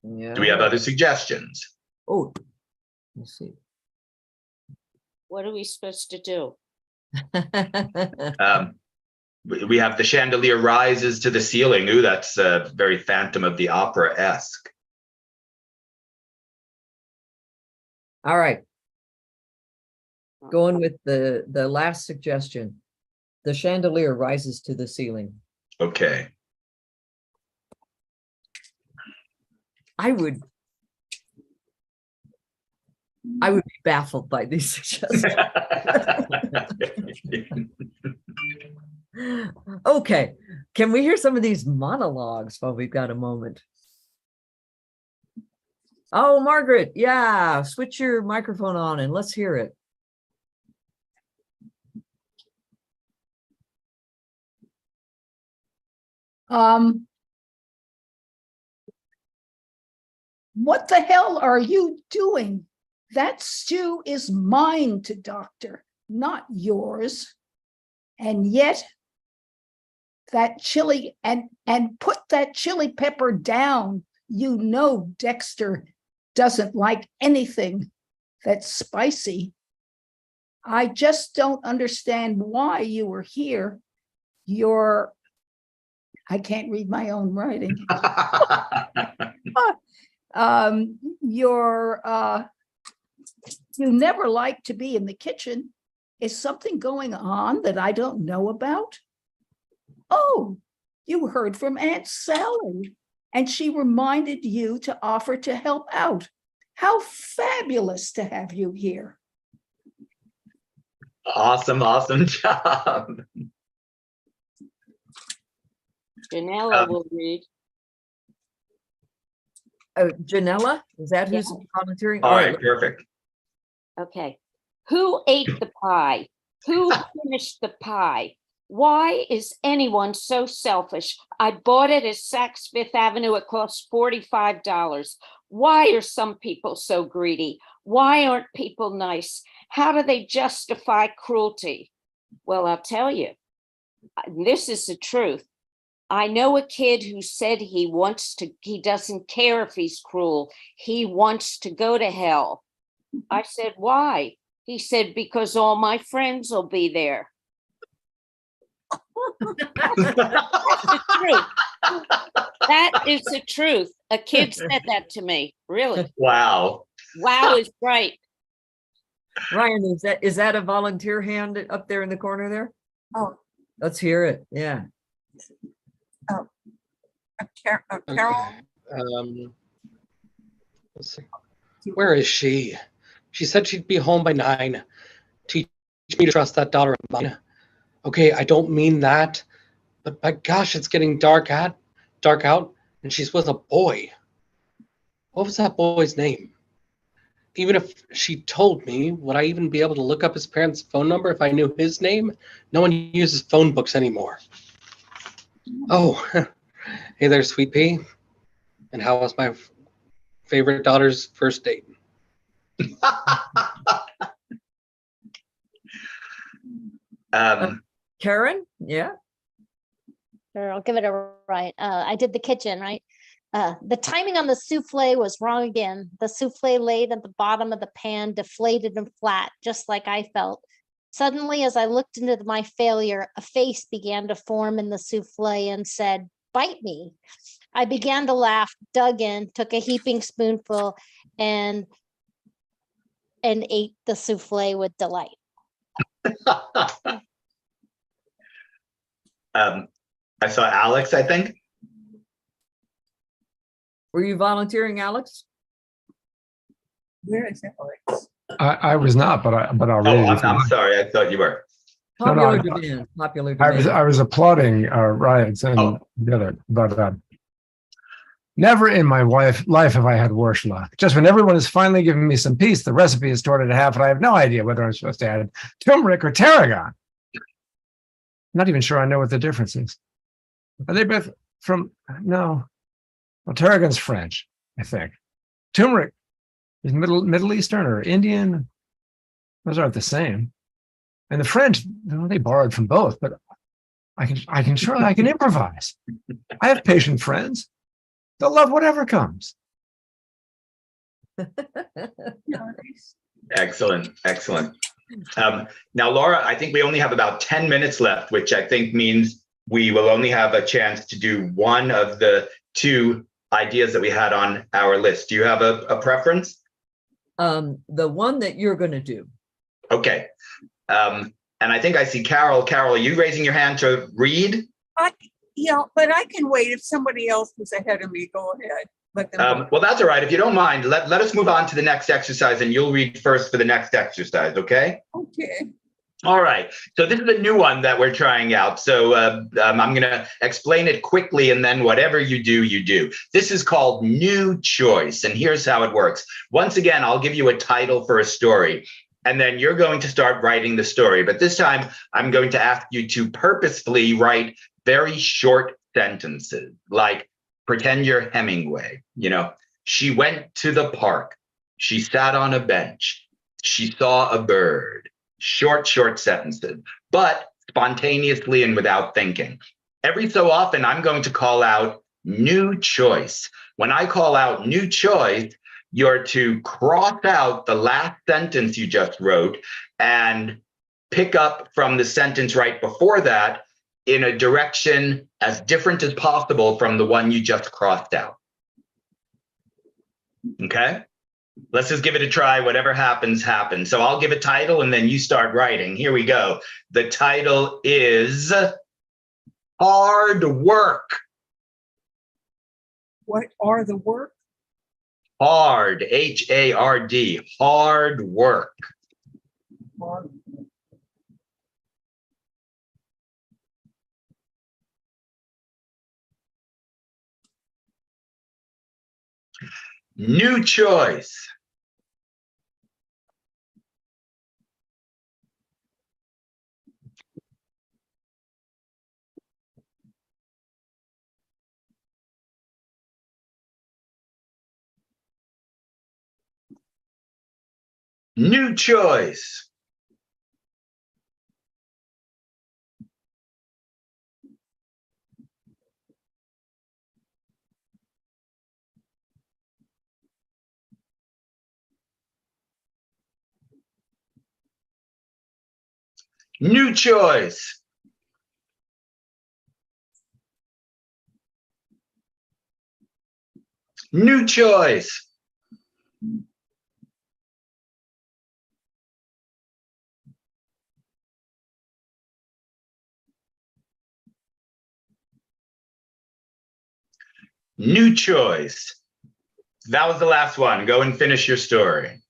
Speaker 2: Yeah.
Speaker 1: Do we have other suggestions?
Speaker 2: Oh, let's see.
Speaker 10: What are we supposed to do?
Speaker 1: We have the chandelier rises to the ceiling. Ooh, that's very Phantom of the Opera-esque.
Speaker 2: All right. Going with the last suggestion. The chandelier rises to the ceiling.
Speaker 1: Okay.
Speaker 2: I would be baffled by these suggestions. Okay, can we hear some of these monologues while we've got a moment? Oh, Margaret, yeah, switch your microphone on and let's hear it.
Speaker 14: What the hell are you doing? That stew is mine to doctor, not yours. And yet that chili and put that chili pepper down. You know Dexter doesn't like anything that's spicy. I just don't understand why you were here. I can't read my own writing. You never like to be in the kitchen. Is something going on that I don't know about? Oh, you heard from Aunt Sally, and she reminded you to offer to help out. How fabulous to have you here.
Speaker 1: Awesome job.
Speaker 10: Janella will read.
Speaker 2: Janella, is that who's volunteering?
Speaker 1: All right, perfect.
Speaker 10: Okay. Who ate the pie? Who finished the pie? Why is anyone so selfish? I bought it at Saks Fifth Avenue. It cost $45. Why are some people so greedy? Why aren't people nice? How do they justify cruelty? Well, I'll tell you, this is the truth. I know a kid who said he doesn't care if he's cruel. He wants to go to hell. I said, why? He said, because all my friends will be there. That's the truth. That is the truth. A kid said that to me. Really?
Speaker 1: Wow.
Speaker 10: Wow is right.
Speaker 2: Ryan, is that a volunteer hand up there in the corner there?
Speaker 13: Oh.
Speaker 2: Let's hear it. Yeah.
Speaker 12: Carol. Let's see. Where is she? She said she'd be home by 9. Teach me to trust that daughter of mine. Okay, I don't mean that, but my gosh, it's getting dark out, and she's with a boy. What was that boy's name? Even if she told me, would I even be able to look up his parents' phone number if I knew his name? No one uses phone books anymore. Oh, hey there, Sweet Pea. And how was my favorite daughter's first date?
Speaker 2: Karen, yeah.
Speaker 9: Sure, I'll give it a right. I did the kitchen, right? The timing on the souffle was wrong again. The souffle laid at the bottom of the pan, deflated and flat, just like I felt. Suddenly, as I looked into my failure, a face began to form in the souffle and said, "Bite me." I began to laugh, dug in, took a heaping spoonful, and ate the souffle with delight.
Speaker 1: I saw Alex, I think.
Speaker 2: Were you volunteering, Alex?
Speaker 13: Where is Alex?
Speaker 7: I was not, but I'll read it.
Speaker 1: I'm sorry. I thought you were.
Speaker 2: Popular demand. Popular demand.
Speaker 7: I was applauding Ryan's and the other, but never in my life have I had worse luck. Just when everyone is finally giving me some peace, the recipe is torn in half, and I have no idea whether I'm supposed to add turmeric or tarragon. Not even sure I know what the difference is. Are they both from? No. Well, tarragon's French, I think. Turmeric is Middle Eastern or Indian. Those aren't the same. And the French, they borrowed from both, but I can improvise. I have patient friends. They'll love whatever comes.
Speaker 1: Excellent. Now, Laura, I think we only have about 10 minutes left, which I think means we will only have a chance to do one of the two ideas that we had on our list. Do you have a preference?
Speaker 2: The one that you're going to do.
Speaker 1: Okay. And I think I see Carol. Carol, are you raising your hand to read?
Speaker 13: Yeah, but I can wait. If somebody else was ahead of me, go ahead. Let them
Speaker 1: Well, that's all right. If you don't mind, let us move on to the next exercise, and you'll read first for the next exercise, okay?
Speaker 13: Okay.
Speaker 1: All right. So this is a new one that we're trying out. So I'm going to explain it quickly, and then whatever you do, you do. This is called New Choice, and here's how it works. Once again, I'll give you a title for a story, and then you're going to start writing the story. But this time, I'm going to ask you to purposefully write very short sentences, like pretend you're Hemingway. You know, she went to the park. She sat on a bench. She saw a bird. Short sentences, but spontaneously and without thinking. Every so often, I'm going to call out new choice. When I call out new choice, you're to cross out the last sentence you just wrote and pick up from the sentence right before that in a direction as different as possible from the one you just crossed out. Okay? Let's just give it a try. Whatever happens, happens. So I'll give a title and then you start writing. Here we go. The title is Hard Work.
Speaker 13: What are the work?
Speaker 1: Hard, H-A-R-D, hard work.
Speaker 13: Hard.
Speaker 1: New choice. New choice. New choice. New choice. New choice. That was the last one. Go and finish your story.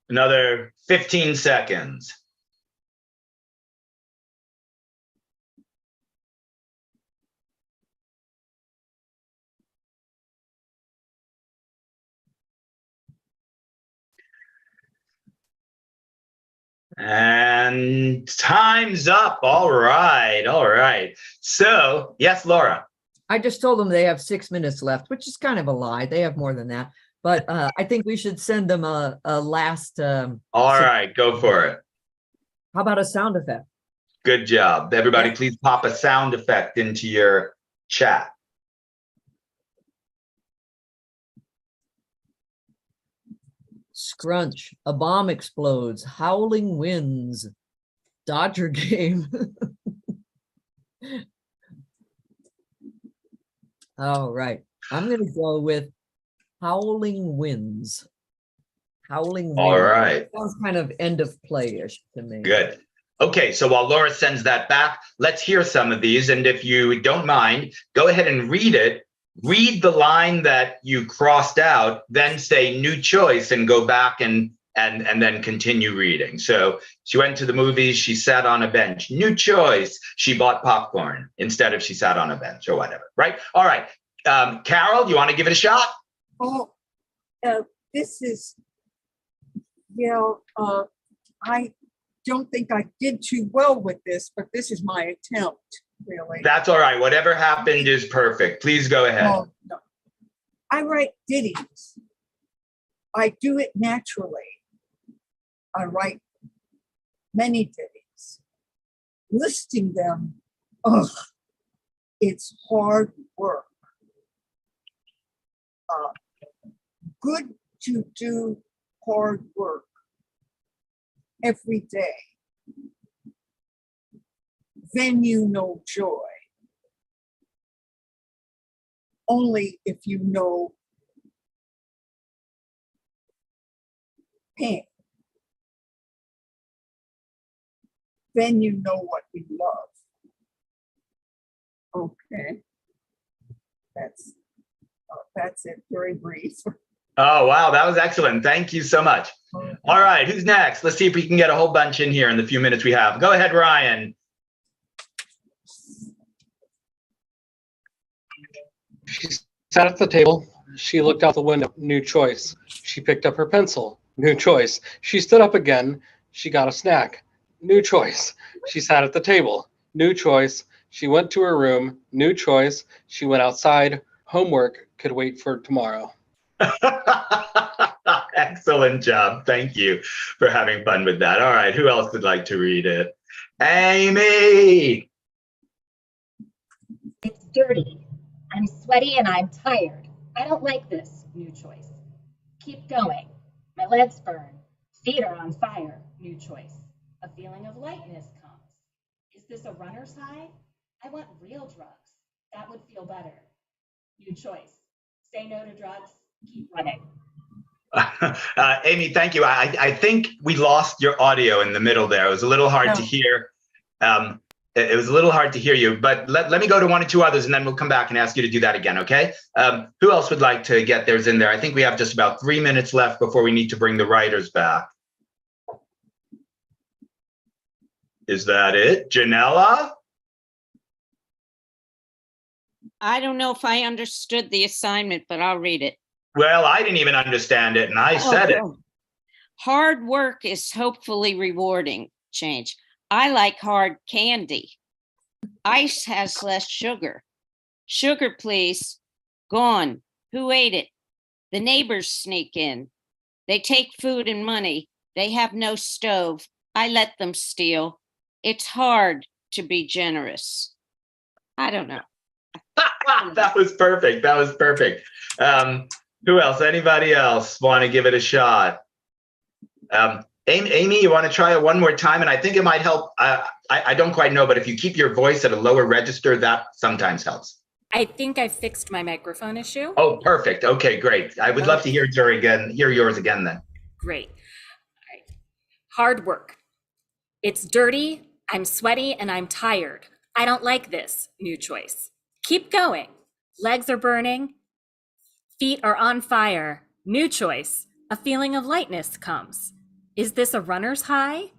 Speaker 1: Another 15 seconds. And time's up. All right. All right. So, yes, Laura.
Speaker 2: I just told them they have 6 minutes left, which is kind of a lie. They have more than that. But I think we should send them a last.
Speaker 1: All right, go for it.
Speaker 2: How about a sound effect?
Speaker 1: Good job. Everybody, please pop a sound effect into your chat.
Speaker 2: Scrunch, a bomb explodes, howling winds, Dodger game. All right, I'm going to go with howling winds. Howling winds.
Speaker 1: All right.
Speaker 2: Sounds kind of end of play-ish to me.
Speaker 1: Good. Okay, so while Laura sends that back, let's hear some of these. And if you don't mind, go ahead and read it. Read the line that you crossed out, then say new choice and go back and then continue reading. So she went to the movies, she sat on a bench. New choice, she bought popcorn instead of she sat on a bench or whatever, right? All right. Carol, you want to give it a shot?
Speaker 13: Oh, this is, I don't think I did too well with this, but this is my attempt, really.
Speaker 1: That's all right. Whatever happened is perfect. Please go ahead.
Speaker 13: No. I write ditties. I do it naturally. I write many ditties. Listing them Ugh, it's hard work. Good to do hard work every day. Then you know joy. Only if you know pain. Then you know what we love. Okay. That's it, very brief.
Speaker 1: Oh, wow, that was excellent. Thank you so much. All right, who's next? Let's see if we can get a whole bunch in here in the few minutes we have. Go ahead, Ryan.
Speaker 12: She sat at the table. She looked out the window. New choice. She picked up her pencil. New choice. She stood up again. She got a snack. New choice. She sat at the table. New choice. She went to her room. New choice. She went outside. Homework could wait for tomorrow.
Speaker 1: Excellent job. Thank you for having fun with that. All right, who else would like to read it? Amy.
Speaker 11: It's dirty. I'm sweaty and I'm tired. I don't like this. New choice. Keep going. My legs burn. Feet are on fire. New choice. A feeling of lightness comes. Is this a runner's high? I want real drugs. That would feel better. New choice. Say no to drugs. Keep running.
Speaker 1: Amy, thank you. I think we lost your audio in the middle there. It was a little hard to hear. It was a little hard to hear you, but let me go to one or two others and then we'll come back and ask you to do that again, okay? Who else would like to get theirs in there? I think we have just about 3 minutes left before we need to bring the writers back. Is that it? Janella?
Speaker 10: I don't know if I understood the assignment, but I'll read it.
Speaker 1: Well, I didn't even understand it and I said it.
Speaker 10: Hard work is hopefully rewarding. Change. I like hard candy. Ice has less sugar. Sugar, please. Gone. Who ate it? The neighbors sneak in. They take food and money. They have no stove. I let them steal. It's hard to be generous. I don't know.
Speaker 1: That was perfect. That was perfect. Who else? Anybody else want to give it a shot? Amy, you want to try it one more time? And I think it might help. I don't quite know, but if you keep your voice at a lower register, that sometimes helps.
Speaker 15: I think I fixed my microphone issue.
Speaker 1: Oh, perfect. Okay, great. I would love to hear yours again then.
Speaker 15: Great. All right. Hard work. It's dirty. I'm sweaty and I'm tired. I don't like this. New choice. Keep going. Legs are burning. Feet are on fire. New choice. A feeling of lightness comes. Is this a runner's high?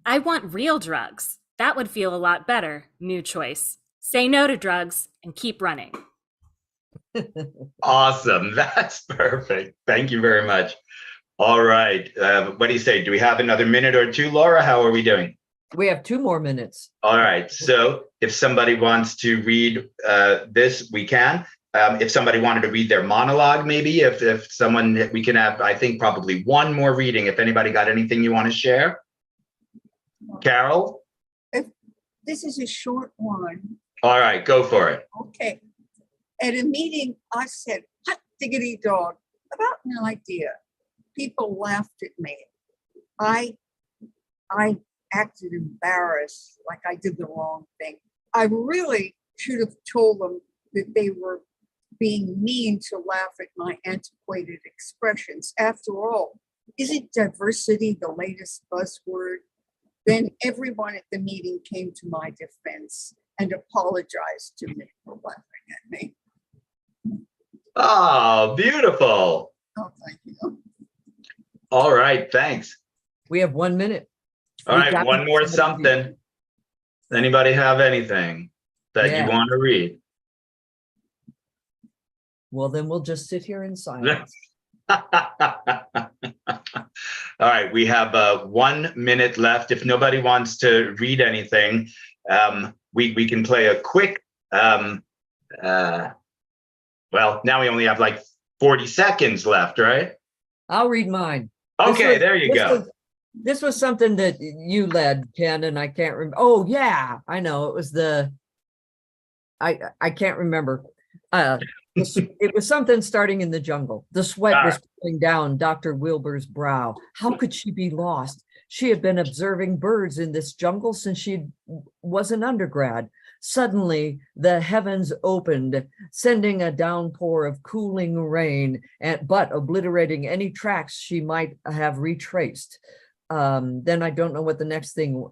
Speaker 15: I want real drugs. That would feel a lot better. New choice. Say no to drugs and keep running.
Speaker 1: Awesome. That's perfect. Thank you very much. All right. What do you say? Do we have another minute or two, Laura? How are we doing?
Speaker 2: We have 2 more minutes.
Speaker 1: All right. So if somebody wants to read this, we can. If somebody wanted to read their monologue, maybe if someone, we can have, I think probably one more reading. If anybody got anything you want to share. Carol?
Speaker 13: This is a short one.
Speaker 1: All right, go for it.
Speaker 13: Okay. At a meeting, I said, hot diggity dog, about an idea. People laughed at me. I acted embarrassed, like I did the wrong thing. I really should have told them that they were being mean to laugh at my antiquated expressions. After all, isn't diversity the latest buzzword? Then everyone at the meeting came to my defense and apologized to me for laughing at me.
Speaker 1: Oh, beautiful.
Speaker 13: Oh, thank you.
Speaker 1: All right, thanks.
Speaker 2: We have 1 minute.
Speaker 1: All right, one more something. Anybody have anything that you want to read?
Speaker 2: Well, then we'll just sit here in silence.
Speaker 1: All right, we have 1 minute left. If nobody wants to read anything, we can play a quick, well, now we only have like 40 seconds left, right?
Speaker 2: I'll read mine.
Speaker 1: Okay, there you go.
Speaker 2: This was something that you led, Ken, and I can't remember. Oh, yeah, I know. It was the I can't remember. It was something starting in the jungle. The sweat was pulling down Dr. Wilbur's brow. How could she be lost? She had been observing birds in this jungle since she was an undergrad. Suddenly, the heavens opened, sending a downpour of cooling rain, but obliterating any tracks she might have retraced. Then I don't know what the next thing.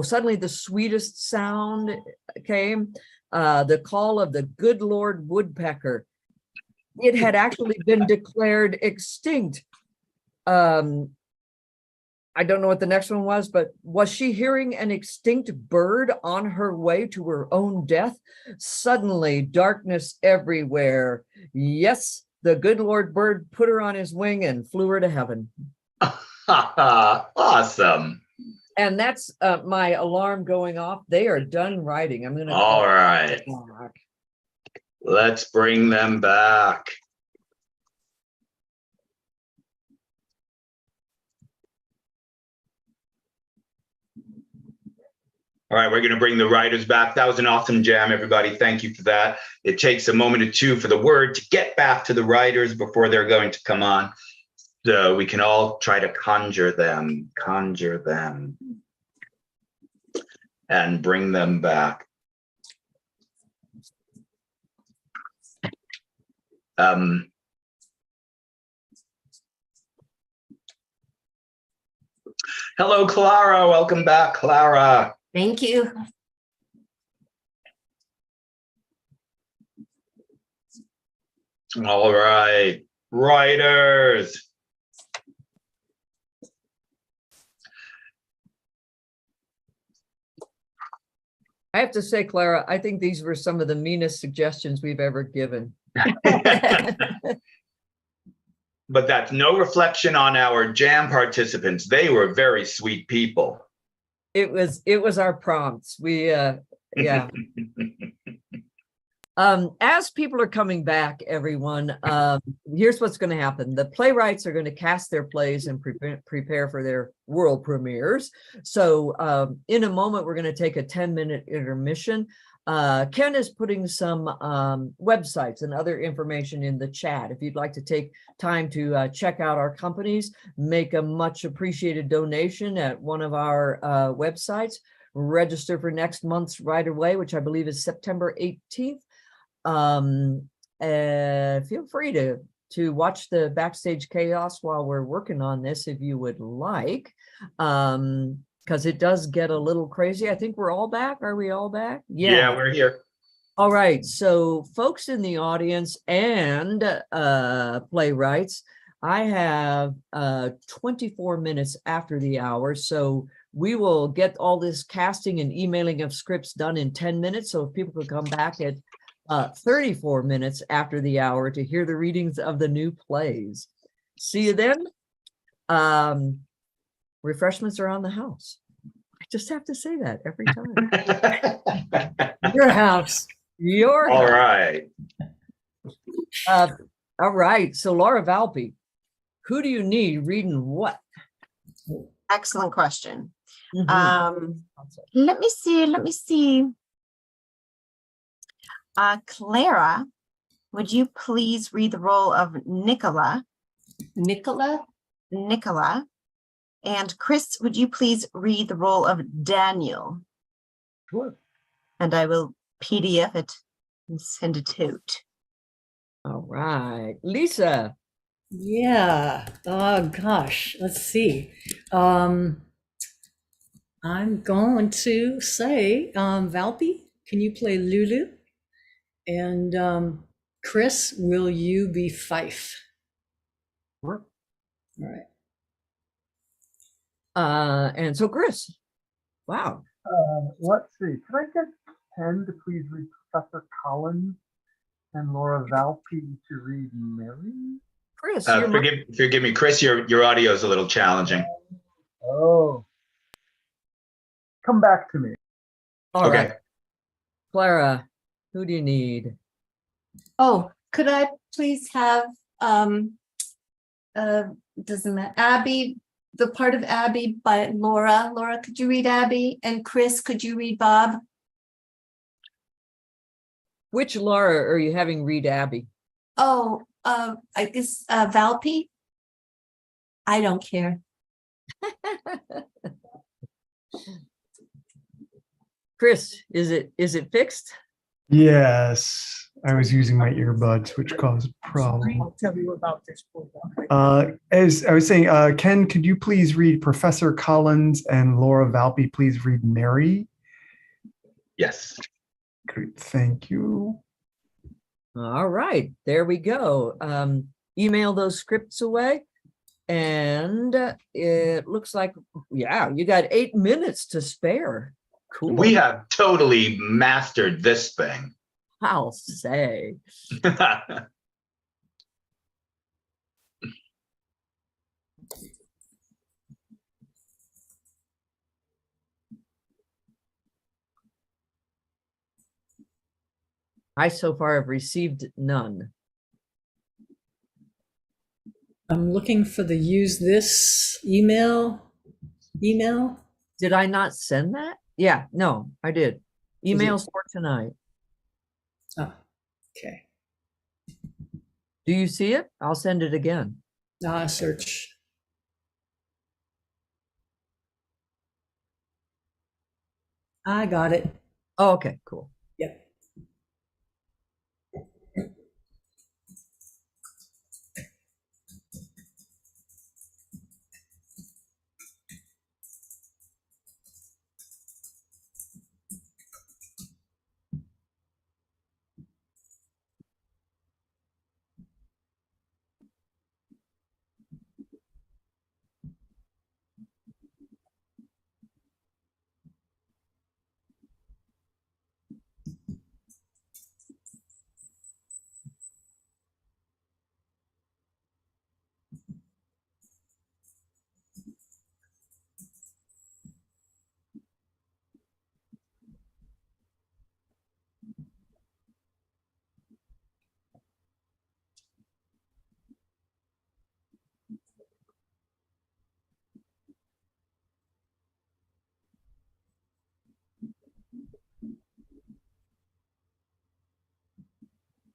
Speaker 2: Suddenly the sweetest sound came. The call of the good Lord Woodpecker. It had actually been declared extinct. I don't know what the next one was, but was she hearing an extinct bird on her way to her own death? Suddenly, darkness everywhere. Yes, the good Lord bird put her on his wing and flew her to heaven.
Speaker 1: Awesome.
Speaker 2: And that's my alarm going off. They are done writing. I'm going to.
Speaker 1: All right. Let's bring them back. All right, we're going to bring the writers back. That was an awesome jam, everybody. Thank you for that. It takes a moment or two for the word to get back to the writers before they're going to come on. So we can all try to conjure them, and bring them back. Hello, Clara. Welcome back, Clara.
Speaker 6: Thank you.
Speaker 1: All right, writers.
Speaker 2: I have to say, Clara, I think these were some of the meanest suggestions we've ever given.
Speaker 1: But that's no reflection on our jam participants. They were very sweet people.
Speaker 2: It was our prompts. Yeah. As people are coming back, everyone, here's what's going to happen. The playwrights are going to cast their plays and prepare for their world premieres. So in a moment, we're going to take a 10-minute intermission. Ken is putting some websites and other information in the chat. If you'd like to take time to check out our companies, make a much appreciated donation at one of our websites, register for next month's Writer Way, which I believe is September 18th. Feel free to watch the backstage chaos while we're working on this if you would like. Because it does get a little crazy. I think we're all back. Are we all back?
Speaker 1: Yeah, we're here.
Speaker 2: All right. So folks in the audience and playwrights, I have 24 minutes after the hour. So we will get all this casting and emailing of scripts done in 10 minutes. So if people could come back at 34 minutes after the hour to hear the readings of the new plays. See you then. Refreshments are on the house. I just have to say that every time.
Speaker 4: Your house.
Speaker 2: Your
Speaker 1: all
Speaker 2: house.
Speaker 1: Right.
Speaker 2: All right. So Laura Valpy, who do you need reading what?
Speaker 3: Excellent question.
Speaker 2: Mhm.
Speaker 3: Let me see. Clara, would you please read the role of Nicola?
Speaker 6: Nicola?
Speaker 3: And Chris, would you please read the role of Daniel?
Speaker 5: Sure.
Speaker 3: And I will PDF it and send it out.
Speaker 2: All right. Lisa.
Speaker 4: Yeah. Oh gosh. Let's see. I'm going to say, Valpy, can you play Lulu? And Chris, will you be Fife?
Speaker 5: Sure.
Speaker 4: All right.
Speaker 2: And so Chris. Wow.
Speaker 5: Let's see. Can I get Ken to please read Professor Collins and Laura Valpy to read Mary?
Speaker 2: Chris,
Speaker 1: forgive me, Chris. Your audio is a little challenging.
Speaker 5: Oh. Come back to me.
Speaker 2: All right. Clara, who do you need?
Speaker 6: Oh, could I please have doesn't matter, Abby, the part of Abby by Laura. Laura, could you read Abby? And Chris, could you read Bob?
Speaker 2: Which Laura are you having read Abby?
Speaker 6: Oh, I guess Valpy. I don't care.
Speaker 2: Chris, is it fixed?
Speaker 5: Yes, I was using my earbuds, which caused a problem.
Speaker 13: I'll tell you about this program.
Speaker 5: As I was saying, Ken, could you please read Professor Collins and Laura Valpy, please read Mary?
Speaker 1: Yes.
Speaker 5: Great, thank you.
Speaker 2: All right, there we go. Email those scripts away. And it looks like, yeah, you got 8 minutes to spare. Cool.
Speaker 1: We have totally mastered this thing.
Speaker 2: I'll say. I so far have received none.
Speaker 4: I'm looking for the use this email.
Speaker 2: Did I not send that? Yeah, no, I did. Emails for tonight.
Speaker 4: Oh, okay.
Speaker 2: Do you see it? I'll send it again.
Speaker 4: Search. I got it.
Speaker 2: Oh, okay, cool.
Speaker 4: Yep.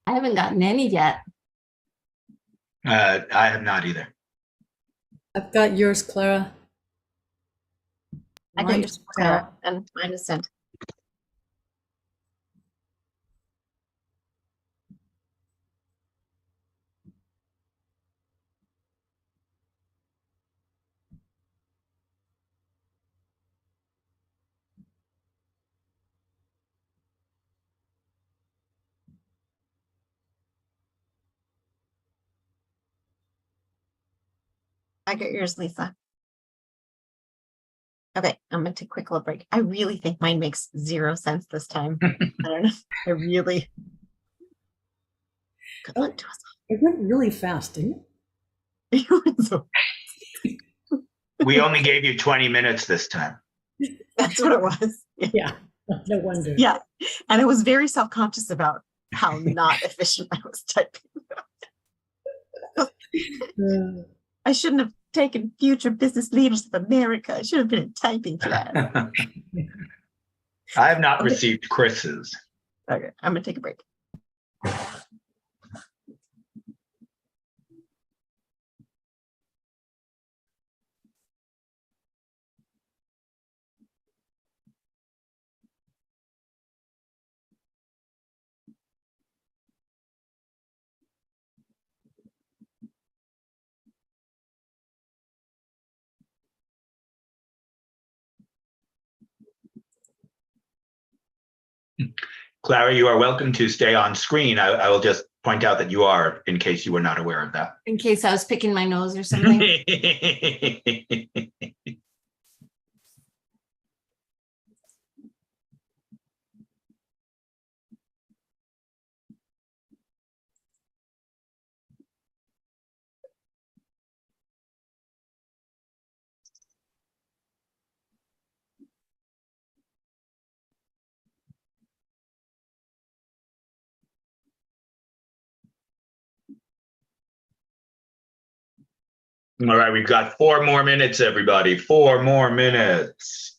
Speaker 6: I haven't gotten any yet.
Speaker 1: I have not either.
Speaker 4: I've got yours, Clara.
Speaker 3: I got yours, Sarah, and mine is sent. I got yours, Lisa. Okay, I'm gonna take a quick little break. I really think mine makes 0 sense this time. I don't know. I really. Good luck to us.
Speaker 4: It went really fast, didn't it?
Speaker 1: We only gave you 20 minutes this time.
Speaker 3: That's what it was.
Speaker 4: Yeah, no wonder.
Speaker 3: Yeah, and I was very self-conscious about how not efficient I was typing. I shouldn't have taken Future Business Leaders of America. I should have been in typing class.
Speaker 1: I have not received Chris's.
Speaker 3: Okay, I'm gonna take a break.
Speaker 1: Clara, you are welcome to stay on screen. I will just point out that you are, in case you were not aware of that.
Speaker 6: In case I was picking my nose or something.
Speaker 1: All right, we've got 4 more minutes, everybody. 4 more minutes.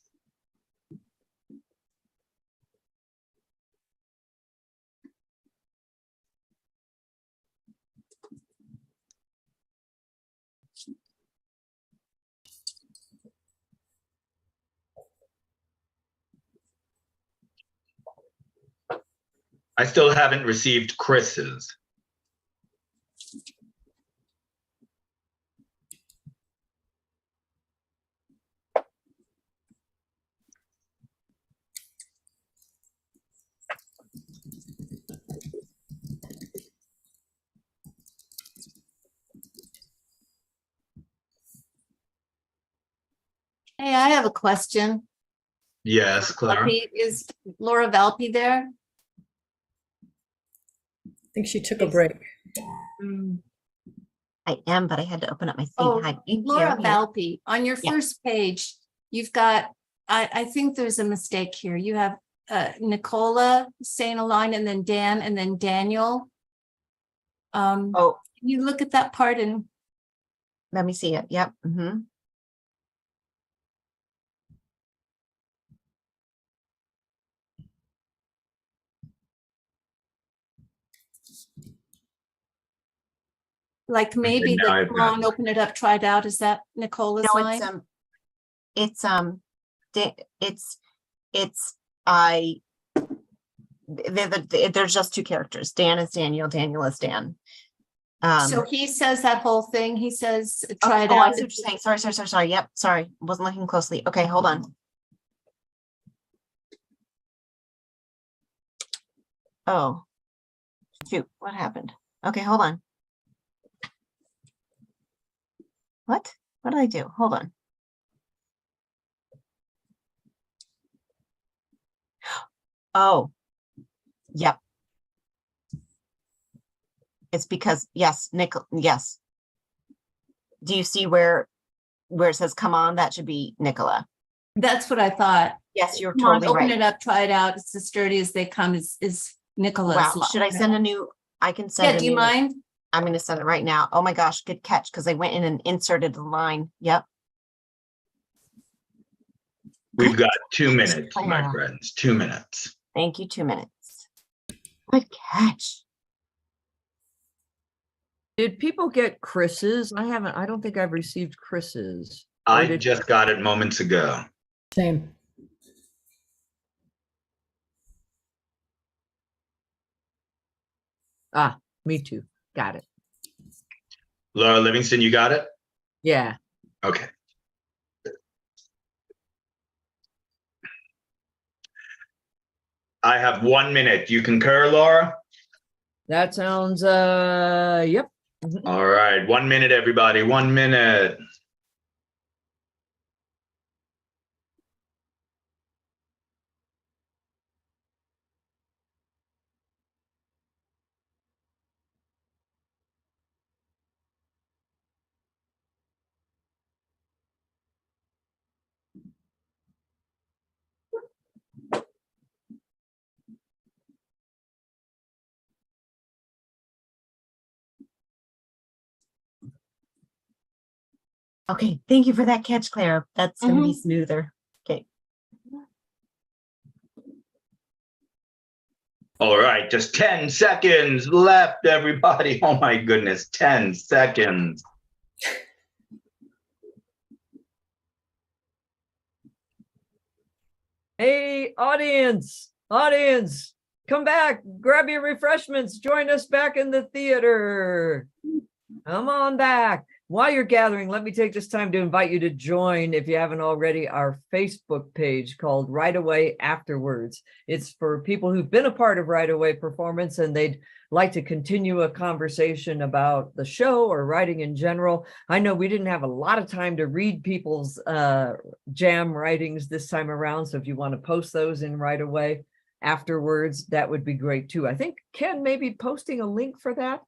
Speaker 1: I still haven't received Chris's.
Speaker 6: Hey, I have a question.
Speaker 1: Yes, Clara.
Speaker 6: Is Laura Valpy there?
Speaker 4: I think she took a break.
Speaker 3: I am, but I had to open up my thing.
Speaker 6: Oh,
Speaker 3: Hi, thank
Speaker 6: Laura
Speaker 3: you.
Speaker 6: Valpy, on your
Speaker 3: Yeah.
Speaker 6: first page, you've got, I think there's a mistake here. You have Nicola saying a line and then Dan and then Daniel.
Speaker 3: Oh,
Speaker 6: Can you look at that part and
Speaker 3: let me see it. Yep.
Speaker 6: like maybe
Speaker 1: now
Speaker 6: the
Speaker 1: I've
Speaker 6: come
Speaker 1: got
Speaker 6: on, open it up, try it out. Is that Nicola's
Speaker 3: No,
Speaker 6: line?
Speaker 3: There's just two characters. Dan is Daniel, Daniel is Dan.
Speaker 6: So he says that whole thing. He says, try it
Speaker 3: I
Speaker 6: out.
Speaker 3: see what you're saying. Sorry. Yep, sorry. Wasn't looking closely. Okay, hold on. Oh, shoot, what happened? Okay, hold on. What did I do? Hold on. Oh, yep. It's because, yes, yes. Do you see where it says, come on, that should be Nicola.
Speaker 6: That's what I thought.
Speaker 3: Yes, you're
Speaker 6: Come on,
Speaker 3: totally
Speaker 6: open
Speaker 3: right.
Speaker 6: it up, try it out. It's as sturdy as they come is Nicola's.
Speaker 3: Wow, should I send a new, I can send
Speaker 6: Yeah,
Speaker 3: a
Speaker 6: do you
Speaker 3: new-
Speaker 6: mind?
Speaker 3: I'm gonna send it right now. Oh my gosh, good catch, because I went in and inserted the line. Yep.
Speaker 1: We've got 2 minutes, my
Speaker 3: Clara.
Speaker 1: friends, 2 minutes.
Speaker 3: Thank you, 2 minutes. Good catch.
Speaker 2: Did people get Chris's? I don't think I've received Chris's.
Speaker 1: I just got it moments ago.
Speaker 4: Same.
Speaker 2: Ah, me too. Got it.
Speaker 1: Laura Livingston, you got it?
Speaker 2: Yeah.
Speaker 1: Okay. I have 1 minute. You concur, Laura?
Speaker 2: That sounds, yep.
Speaker 1: All right, 1 minute, everybody, 1 minute.
Speaker 3: Okay, thank you for that catch, Clara. That's gonna be smoother. Okay.
Speaker 1: All right, just 10 seconds left, everybody. Oh my goodness, 10 seconds.
Speaker 2: Hey, audience, come back, grab your refreshments, join us back in the theater. Come on back. While you're gathering, let me take this time to invite you to join, if you haven't already, our Facebook page called Right Away Afterwards. It's for people who've been a part of Right Away Performance and they'd like to continue a conversation about the show or writing in general. I know we didn't have a lot of time to read people's jam writings this time around, so if you want to post those in Right Away Afterwards, that would be great too. I think Ken may be posting a link for that.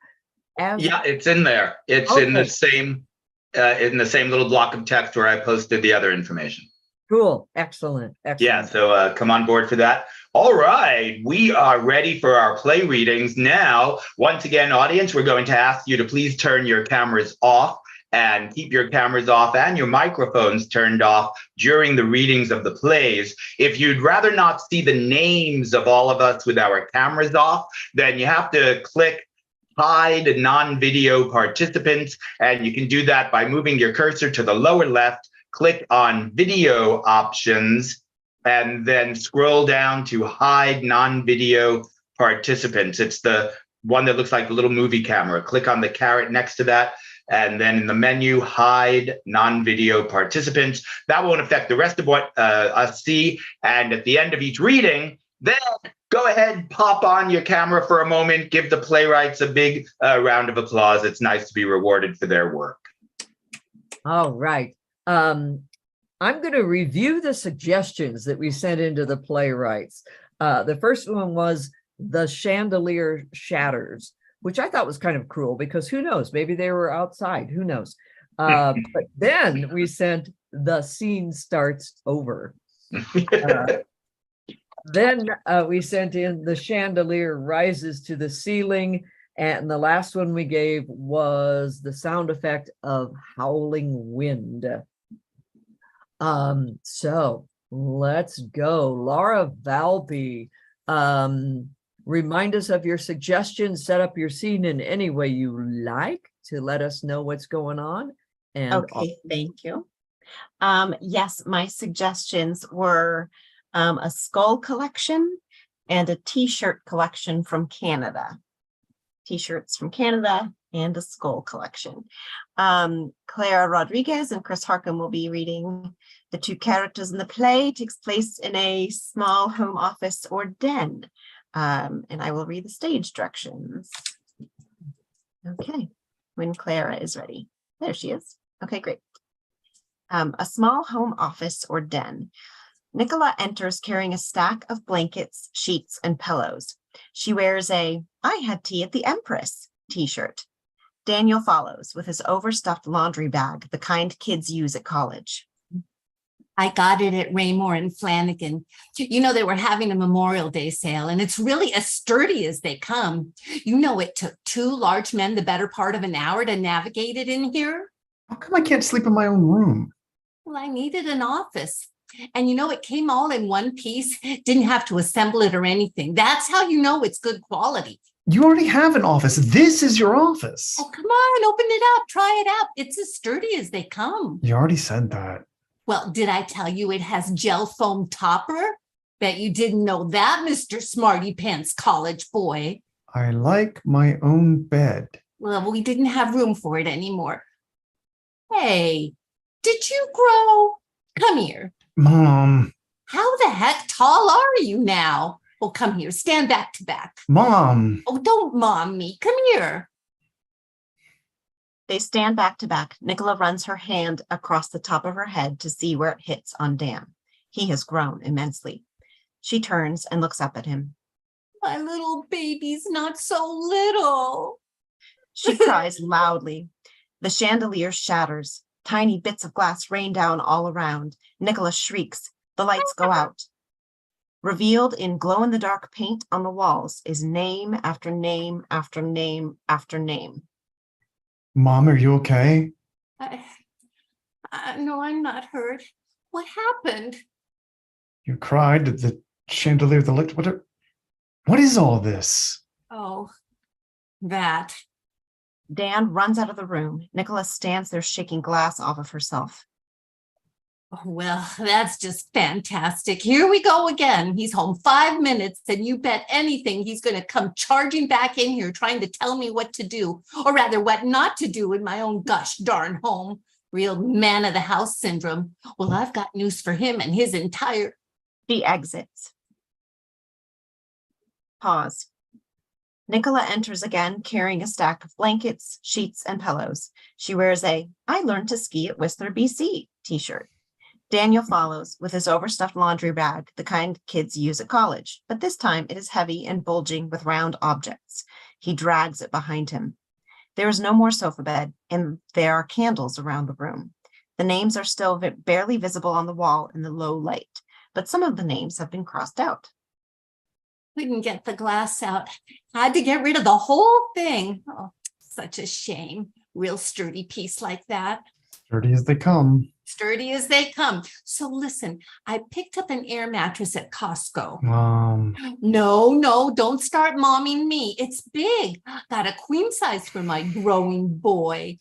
Speaker 1: Yeah, it's in there. It's in the same little block of text where I posted the other information.
Speaker 2: Cool. Excellent.
Speaker 1: Yeah, so come on board for that. All right, we are ready for our play readings now. Once again, audience, we're going to ask you to please turn your cameras off and keep your cameras off and your microphones turned off during the readings of the plays. If you'd rather not see the names of all of us with our cameras off, then you have to click hide non-video participants, and you can do that by moving your cursor to the lower left, click on video options, and then scroll down to hide non-video participants. It's the one that looks like the little movie camera. Click on the caret next to that. And then in the menu, hide non-video participants. That won't affect the rest of what us see. And at the end of each reading, then go ahead, pop on your camera for a moment, give the playwrights a big round of applause. It's nice to be rewarded for their work.
Speaker 2: All right. I'm going to review the suggestions that we sent into the playwrights. The first one was The Chandelier Shatters, which I thought was kind of cruel because who knows, maybe they were outside, who knows. But then we sent The Scene Starts Over. Then we sent in The Chandelier Rises to the Ceiling. And the last one we gave was the sound effect of howling wind. So let's go. Laura Valby, remind us of your suggestions, set up your scene in any way you like to let us know what's going on. And
Speaker 3: okay, thank you. Yes, my suggestions were a skull collection and a t-shirt collection from Canada. T-shirts from Canada and a skull collection. Clara Rodriguez and Chris Harcum will be reading. The two characters in the play takes place in a small home office or den. And I will read the stage directions. Okay, when Clara is ready. There she is. Okay, great. A small home office or den. Nicola enters carrying a stack of blankets, sheets, and pillows. She wears a "I had tea at the Empress" t-shirt. Daniel follows with his overstuffed laundry bag, the kind kids use at college.
Speaker 6: I got it at Raymore and Flanagan. You know, they were having a Memorial Day sale, and it's really as sturdy as they come. You know, it took two large men the better part of an hour to navigate it in here.
Speaker 5: How come I can't sleep in my own room?
Speaker 6: Well, I needed an office. And you know, it came all in one piece, didn't have to assemble it or anything. That's how you know it's good quality.
Speaker 5: You already have an office. This is your office.
Speaker 6: Oh, come on, open it up, try it out. It's as sturdy as they come.
Speaker 5: You already said that.
Speaker 6: Well, did I tell you it has gel foam topper? Bet you didn't know that, Mr. Smarty Pants college boy.
Speaker 5: I like my own bed.
Speaker 6: Well, we didn't have room for it anymore. Hey, did you grow? Come here.
Speaker 5: Mom.
Speaker 6: How the heck tall are you now? Oh, come here. Stand back to back.
Speaker 5: Mom.
Speaker 6: Oh, don't mom me. Come here.
Speaker 3: They stand back to back. Nicola runs her hand across the top of her head to see where it hits on Dan. He has grown immensely. She turns and looks up at him.
Speaker 6: My little baby's not so little.
Speaker 3: She cries loudly. The chandelier shatters. Tiny bits of glass rain down all around. Nicola shrieks. The lights go out. Revealed in glow-in-the-dark paint on the walls is name after name after name after name.
Speaker 5: Mom, are you okay?
Speaker 6: No, I'm not hurt. What happened?
Speaker 5: You cried. The chandelier, the light. What is all this?
Speaker 6: Oh, that.
Speaker 3: Dan runs out of the room. Nicola stands there shaking glass off of herself.
Speaker 6: Oh, well, that's just fantastic. Here we go again. He's home 5 minutes, and you bet anything he's going to come charging back in here trying to tell me what to do, or rather what not to do in my own gosh darn home. Real man of the house syndrome. Well, I've got news for him and his entire...
Speaker 3: She exits. Pause. Nicola enters again, carrying a stack of blankets, sheets, and pillows. She wears a "I learned to ski at Whistler, BC" t-shirt. Daniel follows with his overstuffed laundry bag, the kind kids use at college, but this time it is heavy and bulging with round objects. He drags it behind him. There is no more sofa bed, and there are candles around the room. The names are still barely visible on the wall in the low light, but some of the names have been crossed out.
Speaker 6: Couldn't get the glass out. Had to get rid of the whole thing. Oh, such a shame. Real sturdy piece like that.
Speaker 5: Sturdy as they come.
Speaker 6: Sturdy as they come. So listen, I picked up an air mattress at Costco. No, don't start momming me. It's big. Got a queen size for my growing boy.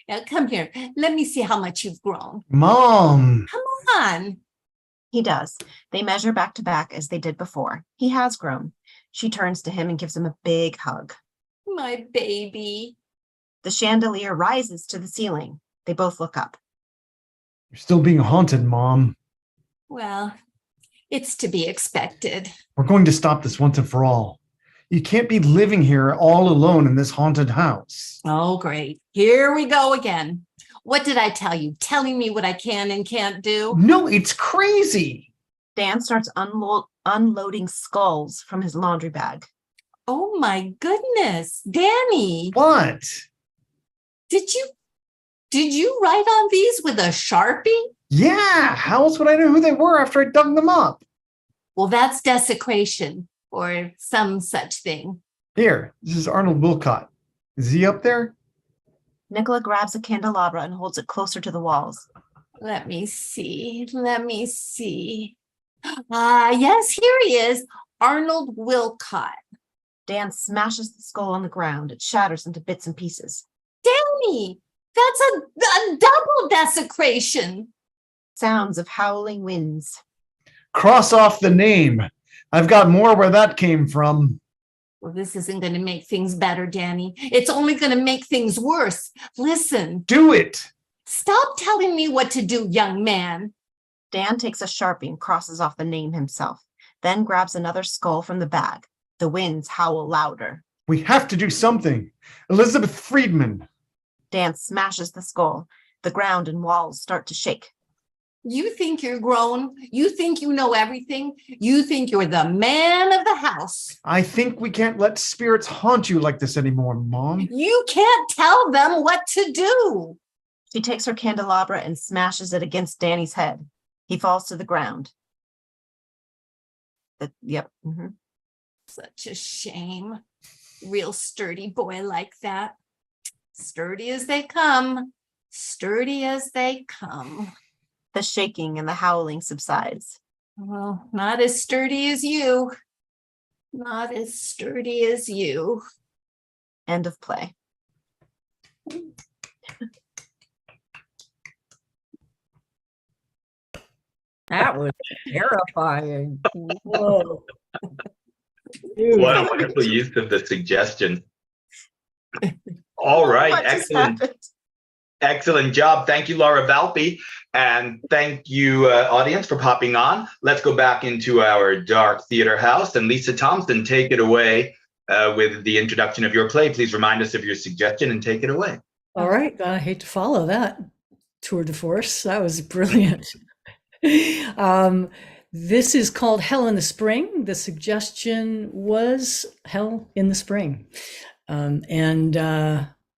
Speaker 6: Now come here. Let me see how much you've grown.
Speaker 5: Mom.
Speaker 6: Come on.
Speaker 3: He does. They measure back to back as they did before. He has grown. She turns to him and gives him a big hug.
Speaker 6: My baby.
Speaker 3: The chandelier rises to the ceiling. They both look up.
Speaker 5: You're still being haunted, Mom.
Speaker 6: Well, it's to be expected.
Speaker 5: We're going to stop this once and for all. You can't be living here all alone in this haunted house.
Speaker 6: Oh, great. Here we go again. What did I tell you? Telling me what I can and can't do?
Speaker 5: No, it's crazy.
Speaker 3: Dan starts unloading skulls from his laundry bag.
Speaker 6: Oh my goodness, Danny.
Speaker 5: What?
Speaker 6: Did you write on these with a Sharpie?
Speaker 5: Yeah, how else would I know who they were after I dug them up?
Speaker 6: Well, that's desecration or some such thing.
Speaker 5: Here, this is Arnold Wilcott. Is he up there?
Speaker 3: Nicola grabs a candelabra and holds it closer to the walls.
Speaker 6: Let me see. Yes, here he is, Arnold Wilcott.
Speaker 3: Dan smashes the skull on the ground. It shatters into bits and pieces.
Speaker 6: Danny, that's a double desecration.
Speaker 3: Sounds of howling winds.
Speaker 5: Cross off the name. I've got more where that came from.
Speaker 6: Well, this isn't going to make things better, Danny. It's only going to make things worse. Listen.
Speaker 5: Do it.
Speaker 6: Stop telling me what to do, young man.
Speaker 3: Dan takes a Sharpie and crosses off the name himself, then grabs another skull from the bag. The winds howl louder.
Speaker 5: We have to do something. Elizabeth Friedman.
Speaker 3: Dan smashes the skull. The ground and walls start to shake.
Speaker 6: You think you're grown? You think you know everything? You think you're the man of the house?
Speaker 5: I think we can't let spirits haunt you like this anymore, Mom.
Speaker 6: You can't tell them what to do.
Speaker 3: She takes her candelabra and smashes it against Danny's head. He falls to the ground. Yep. Mm-hmm.
Speaker 6: Such a shame. Real sturdy boy like that. Sturdy as they come. Sturdy as they come.
Speaker 3: The shaking and the howling subsides.
Speaker 6: Well, not as sturdy as you. Not as sturdy as you.
Speaker 3: End of play.
Speaker 2: That was terrifying. Whoa.
Speaker 1: What a wonderful use of the suggestion. All right, excellent. Excellent job. Thank you, Laura Valpy. And thank you, audience, for popping on. Let's go back into our dark theater house. And Lisa Thompson, take it away with the introduction of your play. Please remind us of your suggestion and take it away.
Speaker 4: All right. I hate to follow that tour de force. That was brilliant. This is called Hell in the Spring. The suggestion was Hell in the Spring.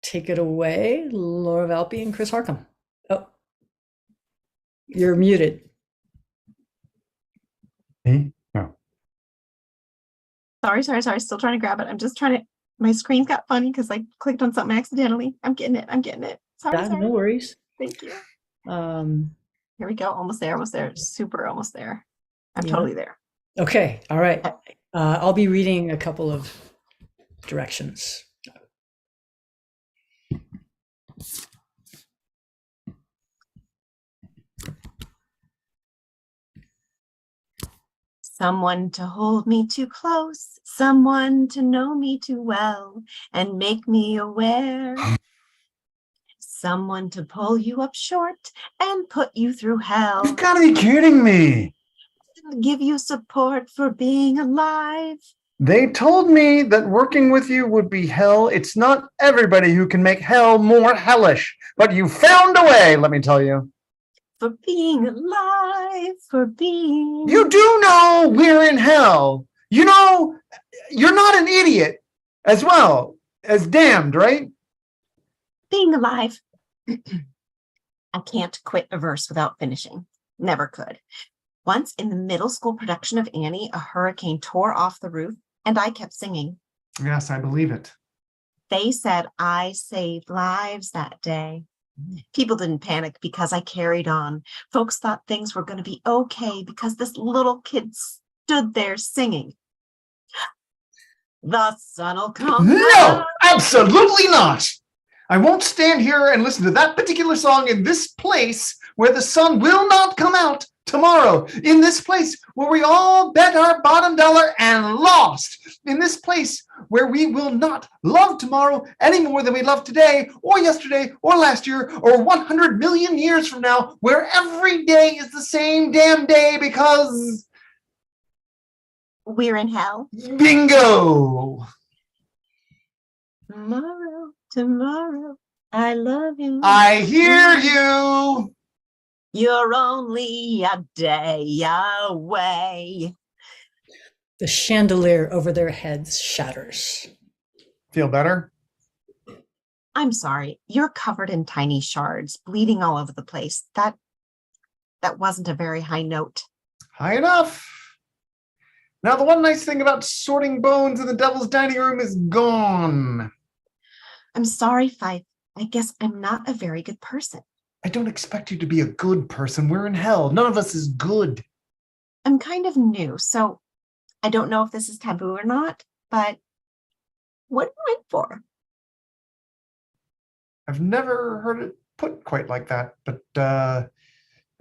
Speaker 4: Take it away, Laura Valpy and Chris Harcum. Oh, you're muted.
Speaker 5: Me? No.
Speaker 3: Sorry. Still trying to grab it. I'm just trying to, my screen got funny because I clicked on something accidentally. I'm getting it. Sorry.
Speaker 4: No worries.
Speaker 3: Thank you.
Speaker 4: Here
Speaker 3: we go. Almost there. Super almost there. I'm
Speaker 4: Yeah.
Speaker 3: totally there.
Speaker 4: Okay. All right. I'll be reading a couple of directions.
Speaker 3: Someone to hold me too close, someone to know me too well and make me aware. Someone to pull you up short and put you through hell.
Speaker 5: You've got to be kidding me.
Speaker 3: Give you support for being alive.
Speaker 5: They told me that working with you would be hell. It's not everybody who can make hell more hellish, but you found a way, let me tell you.
Speaker 3: For being alive, for being...
Speaker 5: You do know we're in hell. You know, you're not an idiot as well as damned, right?
Speaker 3: Being alive. I can't quit a verse without finishing. Never could. Once in the middle school production of Annie, a hurricane tore off the roof and I kept singing.
Speaker 5: Yes, I believe it.
Speaker 3: They said I saved lives that day. People didn't panic because I carried on. Folks thought things were going to be okay because this little kid stood there singing. The sun'll come.
Speaker 5: No, absolutely not. I won't stand here and listen to that particular song in this place where the sun will not come out tomorrow. In this place where we all bet our bottom dollar and lost. In this place where we will not love tomorrow any more than we love today or yesterday or last year or 100 million years from now, where every day is the same damn day because
Speaker 3: we're in hell.
Speaker 5: Bingo.
Speaker 3: Tomorrow, I love you.
Speaker 5: I hear you.
Speaker 3: You're only a day away.
Speaker 4: The chandelier over their heads shatters.
Speaker 5: Feel better?
Speaker 3: I'm sorry. You're covered in tiny shards, bleeding all over the place. That wasn't a very high note.
Speaker 5: High enough. Now, the one nice thing about sorting bones in the devil's dining room is gone.
Speaker 3: I'm sorry, Fife. I guess I'm not a very good person.
Speaker 5: I don't expect you to be a good person. We're in hell. None of us is good.
Speaker 3: I'm kind of new, so I don't know if this is taboo or not, but what are you in for?
Speaker 5: I've never heard it put quite like that, but I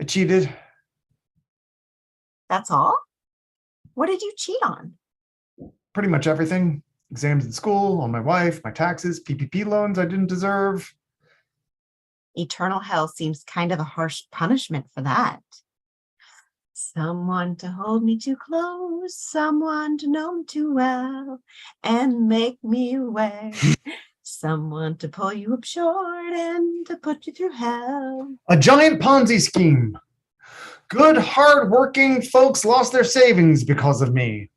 Speaker 5: cheated.
Speaker 3: That's all? What did you cheat on?
Speaker 5: Pretty much everything. Exams in school, on my wife, my taxes, PPP loans I didn't deserve.
Speaker 3: Eternal hell seems kind of a harsh punishment for that. Someone to hold me too close, someone to know me too well, and make me away. Someone to pull you up short and to put you through hell.
Speaker 5: A giant Ponzi scheme. Good, hard-working folks lost their savings because of me.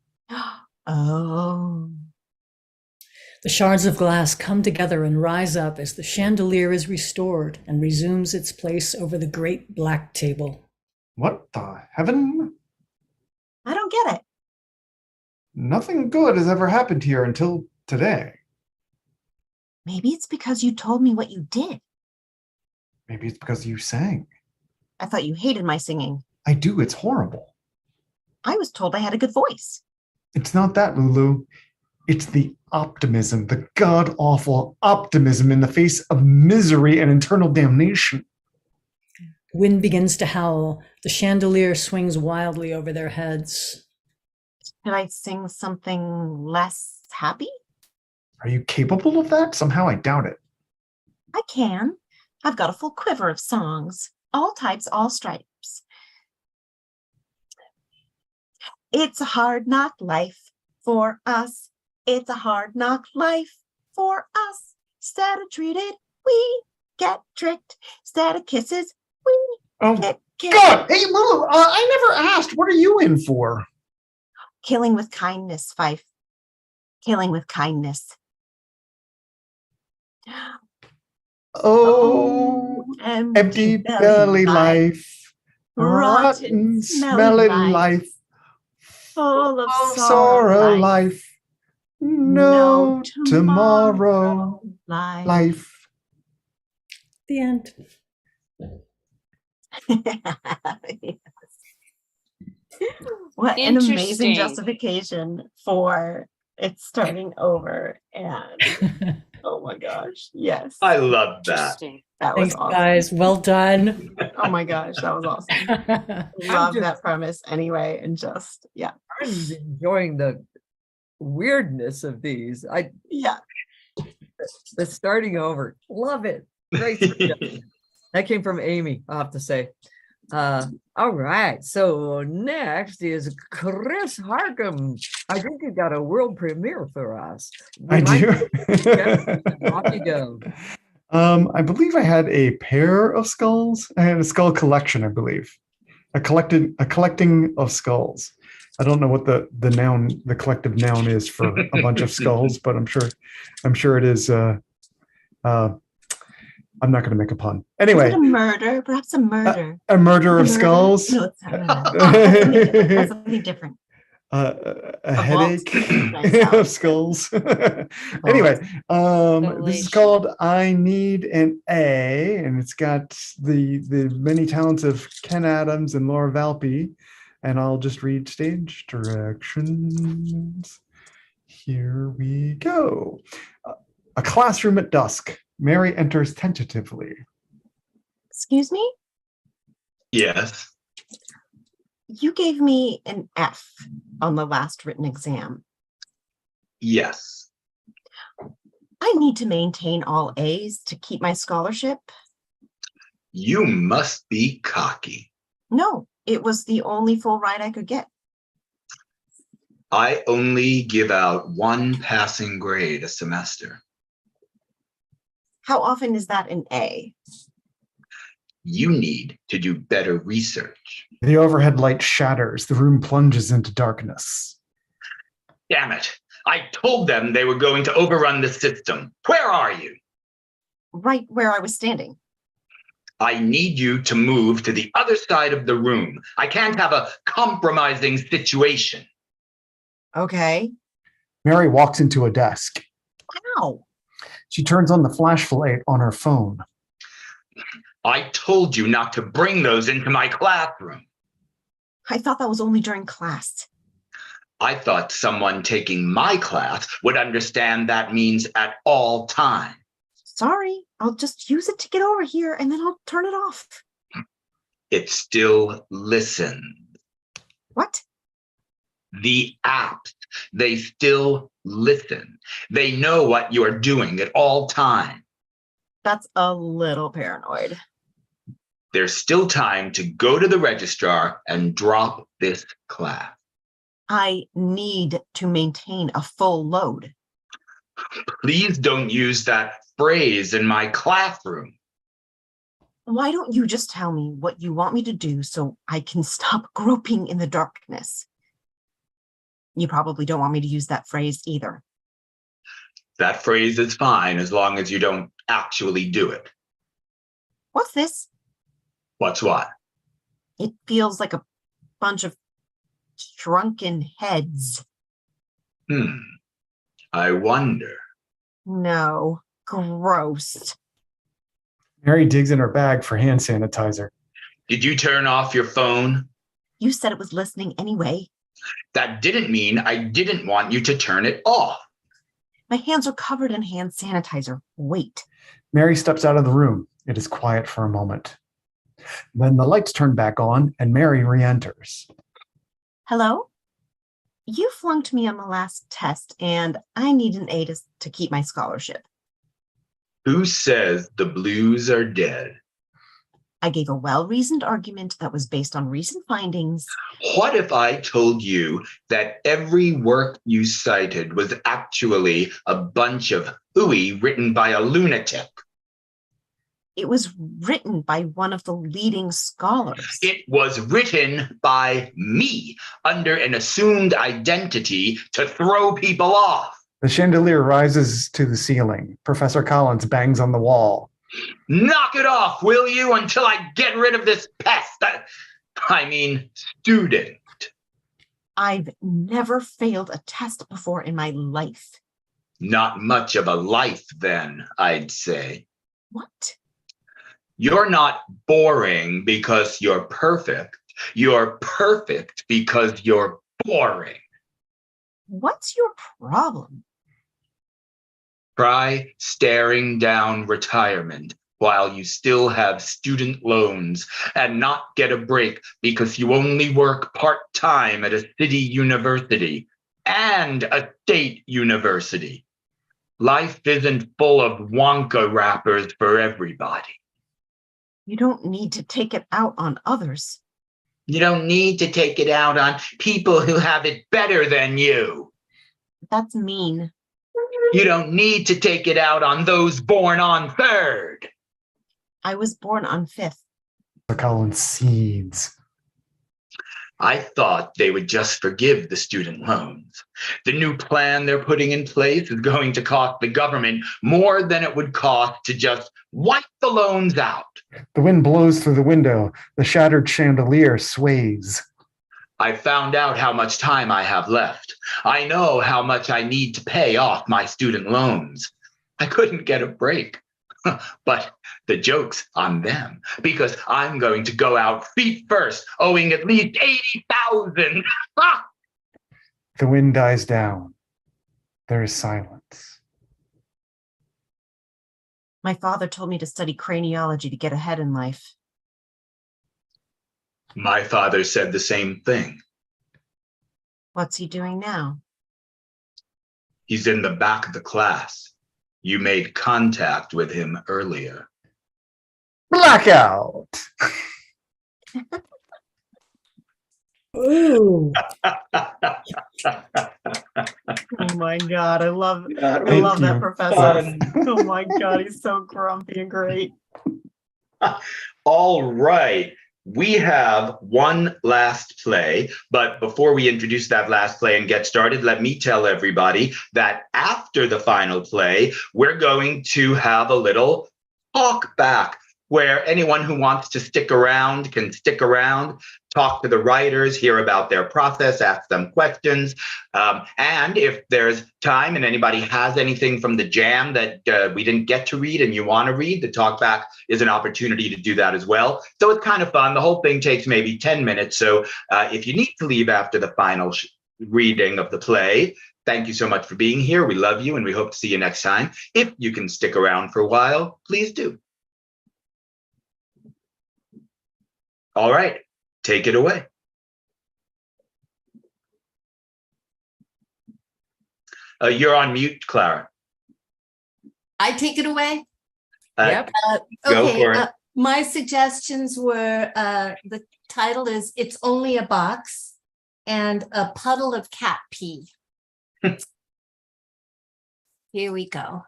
Speaker 3: Oh.
Speaker 4: The shards of glass come together and rise up as the chandelier is restored and resumes its place over the great black table.
Speaker 5: What the heaven?
Speaker 3: I don't get it.
Speaker 5: Nothing good has ever happened here until today.
Speaker 3: Maybe it's because you told me what you did.
Speaker 5: Maybe it's because you sang.
Speaker 3: I thought you hated my singing.
Speaker 5: I do, it's horrible.
Speaker 3: I was told I had a good voice.
Speaker 5: It's not that, Lulu. It's the optimism, the god-awful optimism in the face of misery and eternal damnation.
Speaker 4: Wind begins to howl. The chandelier swings wildly over their heads.
Speaker 3: Should I sing something less happy?
Speaker 5: Are you capable of that? Somehow I doubt it.
Speaker 3: I can. I've got a full quiver of songs. All types, all stripes. It's a hard knock life for us. It's a hard knock life for us. Instead of treated, we get tricked. Instead of kisses, we get killed.
Speaker 5: God! Hey, Lulu, I never asked. What are you in for?
Speaker 3: Killing with kindness, Fife. Killing with kindness.
Speaker 5: Oh, empty belly life. Rotten, smelling life.
Speaker 3: Full of
Speaker 5: sorrow life. No tomorrow life.
Speaker 4: The end.
Speaker 3: What an amazing
Speaker 10: Interesting.
Speaker 3: justification for it starting over. And oh my gosh, yes.
Speaker 1: I love that.
Speaker 10: Interesting.
Speaker 3: That was
Speaker 4: Thanks,
Speaker 3: awesome.
Speaker 4: guys. Well done.
Speaker 3: Oh my gosh, that was awesome. Love that premise anyway, and just yeah.
Speaker 2: I'm enjoying the weirdness of these.
Speaker 3: Yeah.
Speaker 2: The starting over. Love it. Great suggestion. That came from Amy, I have to say. All right. So next is Chris Harcum. I think you got a world premiere for us.
Speaker 5: I do.
Speaker 2: Off you go.
Speaker 5: I believe I had a pair of skulls. I had a skull collection, I believe. A collecting of skulls. I don't know what the collective noun is for a bunch of skulls, but I'm sure it is. I'm not going to make a pun. Anyway,
Speaker 3: Is it a murder? Perhaps a murder.
Speaker 5: a murder of skulls.
Speaker 3: No, it's not. That's something different.
Speaker 5: A headache of skulls. Anyway, this is called I Need an A, and it's got the many talents of Ken Adams and Laura Valpy, and I'll just read stage directions. Here we go. A classroom at dusk. Mary enters tentatively.
Speaker 3: Excuse me?
Speaker 1: Yes.
Speaker 3: You gave me an F on the last written exam.
Speaker 1: Yes.
Speaker 3: I need to maintain all A's to keep my scholarship.
Speaker 1: You must be cocky.
Speaker 3: No, it was the only full ride I could get.
Speaker 1: I only give out one passing grade a semester.
Speaker 3: How often is that an A?
Speaker 1: You need to do better research.
Speaker 5: The overhead light shatters. The room plunges into darkness.
Speaker 1: Damn it. I told them they were going to overrun the system. Where are you?
Speaker 3: Right where I was standing.
Speaker 1: I need you to move to the other side of the room. I can't have a compromising situation.
Speaker 3: Okay.
Speaker 5: Mary walks into a desk.
Speaker 3: Ow.
Speaker 5: She turns on the flashlight on her phone.
Speaker 1: I told you not to bring those into my classroom.
Speaker 3: I thought that was only during class.
Speaker 1: I thought someone taking my class would understand that means at all times.
Speaker 3: Sorry, I'll just use it to get over here and then I'll turn it off.
Speaker 1: It still listens.
Speaker 3: What?
Speaker 1: The apps, they still listen. They know what you're doing at all times.
Speaker 3: That's a little paranoid.
Speaker 1: There's still time to go to the registrar and drop this class.
Speaker 3: I need to maintain a full load.
Speaker 1: Please don't use that phrase in my classroom.
Speaker 3: Why don't you just tell me what you want me to do so I can stop groping in the darkness? You probably don't want me to use that phrase either.
Speaker 1: That phrase is fine as long as you don't actually do it.
Speaker 3: What's this?
Speaker 1: What's what?
Speaker 3: It feels like a bunch of shrunken heads.
Speaker 1: I wonder.
Speaker 3: No, gross.
Speaker 5: Mary digs in her bag for hand sanitizer.
Speaker 1: Did you turn off your phone?
Speaker 3: You said it was listening anyway.
Speaker 1: That didn't mean I didn't want you to turn it off.
Speaker 3: My hands are covered in hand sanitizer. Wait.
Speaker 5: Mary steps out of the room. It is quiet for a moment. Then the lights turn back on and Mary re-enters.
Speaker 3: Hello? You flunked me on the last test and I need an A to keep my scholarship.
Speaker 1: Who says the blues are dead?
Speaker 3: I gave a well-reasoned argument that was based on recent findings.
Speaker 1: What if I told you that every work you cited was actually a bunch of hooey written by a lunatic?
Speaker 3: It was written by one of the leading scholars.
Speaker 1: It was written by me under an assumed identity to throw people off.
Speaker 5: The chandelier rises to the ceiling. Professor Collins bangs on the wall.
Speaker 1: Knock it off, will you, until I get rid of this pest. Student.
Speaker 3: I've never failed a test before in my life.
Speaker 1: Not much of a life, then, I'd say.
Speaker 3: What?
Speaker 1: You're not boring because you're perfect. You're perfect because you're boring.
Speaker 3: What's your problem?
Speaker 1: Try staring down retirement while you still have student loans and not get a break because you only work part-time at a city university and a state university. Life isn't full of Wonka wrappers for everybody.
Speaker 3: You don't need to take it out on others.
Speaker 1: You don't need to take it out on people who have it better than you.
Speaker 3: That's mean.
Speaker 1: You don't need to take it out on those born on third.
Speaker 3: I was born on fifth.
Speaker 5: Professor Collins seethes.
Speaker 1: I thought they would just forgive the student loans. The new plan they're putting in place is going to cost the government more than it would cost to just wipe the loans out.
Speaker 5: The wind blows through the window. The shattered chandelier sways.
Speaker 1: I found out how much time I have left. I know how much I need to pay off my student loans. I couldn't get a break. But the joke's on them because I'm going to go out feet first, owing at least 80,000.
Speaker 5: The wind dies down. There is silence.
Speaker 3: My father told me to study craniology to get ahead in life.
Speaker 1: My father said the same thing.
Speaker 3: What's he doing now?
Speaker 1: He's in the back of the class. You made contact with him earlier.
Speaker 5: Blackout.
Speaker 4: Ooh.
Speaker 3: Oh my God, I love
Speaker 5: Thank
Speaker 3: that
Speaker 5: you.
Speaker 3: professor. Oh my God, he's so grumpy and great.
Speaker 1: All right. We have one last play, but before we introduce that last play and get started, let me tell everybody that after the final play, we're going to have a little talk back where anyone who wants to stick around can stick around, talk to the writers, hear about their process, ask them questions. And if there's time and anybody has anything from the jam that we didn't get to read and you want to read, the talk back is an opportunity to do that as well. So it's kind of fun. The whole thing takes maybe 10 minutes. So if you need to leave after the final reading of the play, thank you so much for being here. We love you and we hope to see you next time. If you can stick around for a while, please do. All right, take it away. You're on mute, Clara.
Speaker 6: I take it away?
Speaker 2: Yep.
Speaker 1: Go for it.
Speaker 6: My suggestions were, the title is It's Only a Box and A Puddle of Cat Pee. Here we go.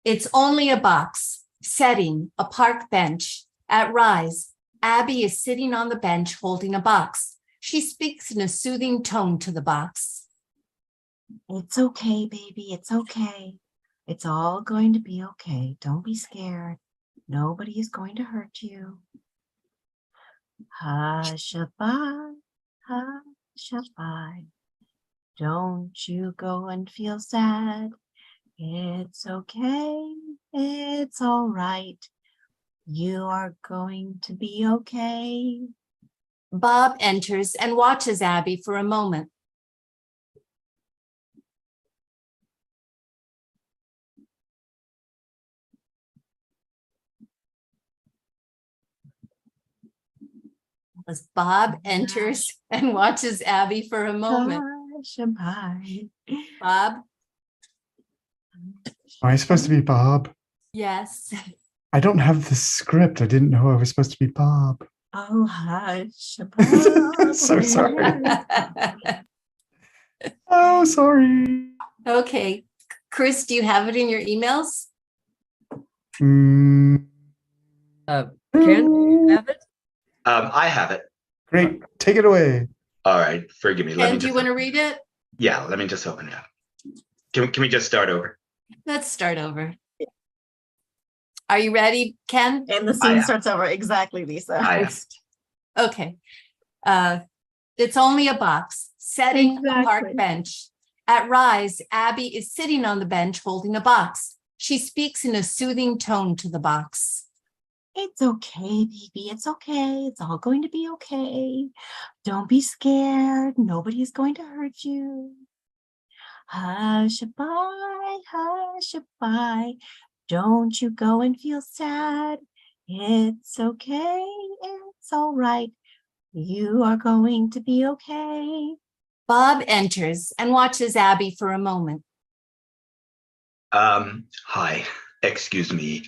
Speaker 6: It's only a box. Setting, a park bench. At Rise, Abby is sitting on the bench holding a box. She speaks in a soothing tone to the box.
Speaker 3: It's okay, baby. It's okay. It's all going to be okay. Don't be scared. Nobody is going to hurt you. Hush-a-bye, hush-a-bye. Don't you go and feel sad. It's okay. It's all right. You are going to be okay.
Speaker 6: Bob enters and watches Abby for a moment. As Bob enters and watches Abby for a moment.
Speaker 3: Hush-a-bye.
Speaker 6: Bob?
Speaker 5: Am I supposed to be Bob?
Speaker 6: Yes.
Speaker 5: I don't have the script. I didn't know I was supposed to be Bob.
Speaker 3: Oh, hush-a-bye.
Speaker 5: So sorry. Oh, sorry.
Speaker 6: Okay. Chris, do you have it in your emails?
Speaker 2: Ken, do you have it?
Speaker 1: I have it.
Speaker 5: Great. Take it away.
Speaker 1: All right, forgive me.
Speaker 6: Ken, do you want to read it?
Speaker 1: Yeah, let me just open it up. Can we just start over?
Speaker 6: Let's start over. Are you ready, Ken?
Speaker 3: And the scene starts over. Exactly, Lisa.
Speaker 6: Okay. It's only a box. Setting a park bench. At Rise, Abby is sitting on the bench holding a box. She speaks in a soothing tone to the box.
Speaker 3: It's okay, baby. It's okay. It's all going to be okay. Don't be scared. Nobody is going to hurt you. Hush-a-bye, hush-a-bye. Don't you go and feel sad. It's okay. It's all right. You are going to be okay.
Speaker 6: Bob enters and watches Abby for a moment.
Speaker 1: Hi, excuse me.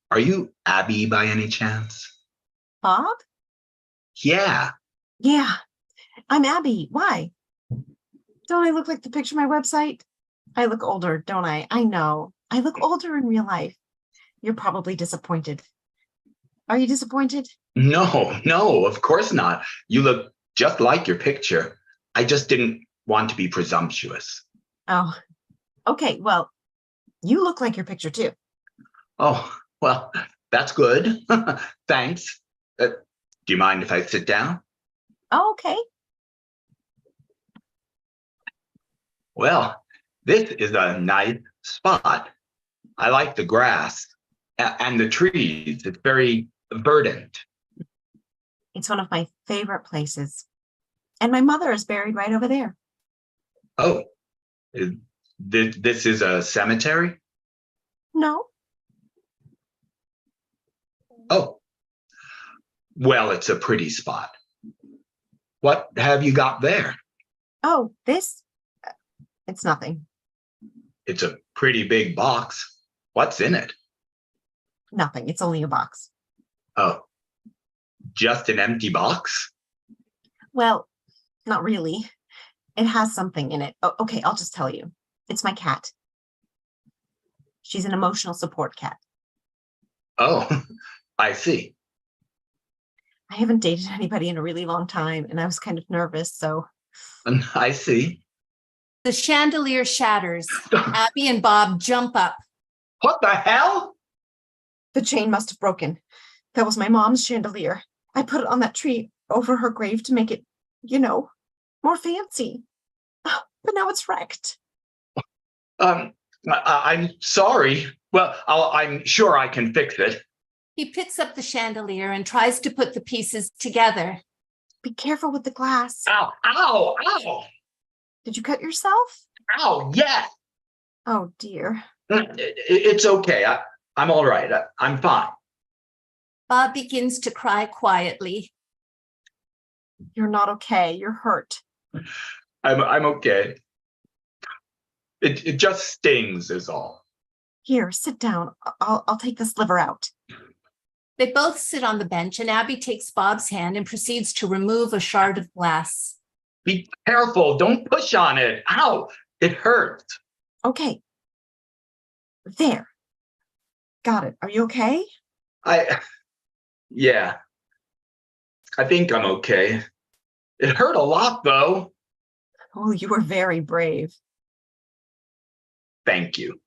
Speaker 1: Are you Abby by any chance?
Speaker 3: Bob?
Speaker 1: Yeah.
Speaker 3: Yeah, I'm Abby. Why? Don't I look like the picture on my website? I look older, don't I? I know. I look older in real life. You're probably disappointed. Are you disappointed?
Speaker 1: No, of course not. You look just like your picture. I just didn't want to be presumptuous.
Speaker 3: Oh, okay. Well, you look like your picture too.
Speaker 1: Oh, well, that's good. Thanks. Do you mind if I sit down?
Speaker 3: Oh, okay.
Speaker 1: Well, this is a nice spot. I like the grass and the trees. It's very verdant.
Speaker 3: It's one of my favorite places. And my mother is buried right over there.
Speaker 1: Oh, this is a cemetery?
Speaker 3: No.
Speaker 1: Oh, well, it's a pretty spot. What have you got there?
Speaker 3: Oh, this? It's nothing.
Speaker 1: It's a pretty big box. What's in it?
Speaker 3: Nothing. It's only a box.
Speaker 1: Oh, just an empty box?
Speaker 3: Well, not really. It has something in it. Oh, okay, I'll just tell you. It's my cat. She's an emotional support cat.
Speaker 1: Oh, I see.
Speaker 3: I haven't dated anybody in a really long time, and I was kind of nervous, so.
Speaker 1: I see.
Speaker 6: The chandelier shatters. Abby and Bob jump up.
Speaker 1: What the hell?
Speaker 3: The chain must have broken. That was my mom's chandelier. I put it on that tree over her grave to make it, you know, more fancy. But now it's wrecked.
Speaker 1: I'm sorry. Well, I'm sure I can fix it.
Speaker 6: He picks up the chandelier and tries to put the pieces together.
Speaker 3: Be careful with the glass.
Speaker 1: Ow, ow, ow.
Speaker 3: Did you cut yourself?
Speaker 1: Ow, yes.
Speaker 3: Oh, dear.
Speaker 1: It's okay. I'm all right. I'm fine.
Speaker 6: Bob begins to cry quietly.
Speaker 3: You're not okay. You're hurt.
Speaker 1: I'm okay. It just stings is all.
Speaker 3: Here, sit down. I'll take this liver out.
Speaker 6: They both sit on the bench and Abby takes Bob's hand and proceeds to remove a shard of glass.
Speaker 1: Be careful. Don't push on it. Ow, it hurts.
Speaker 3: Okay. There. Got it. Are you okay?
Speaker 1: Yeah. I think I'm okay. It hurt a lot though.
Speaker 3: Oh, you were very brave.
Speaker 1: Thank you.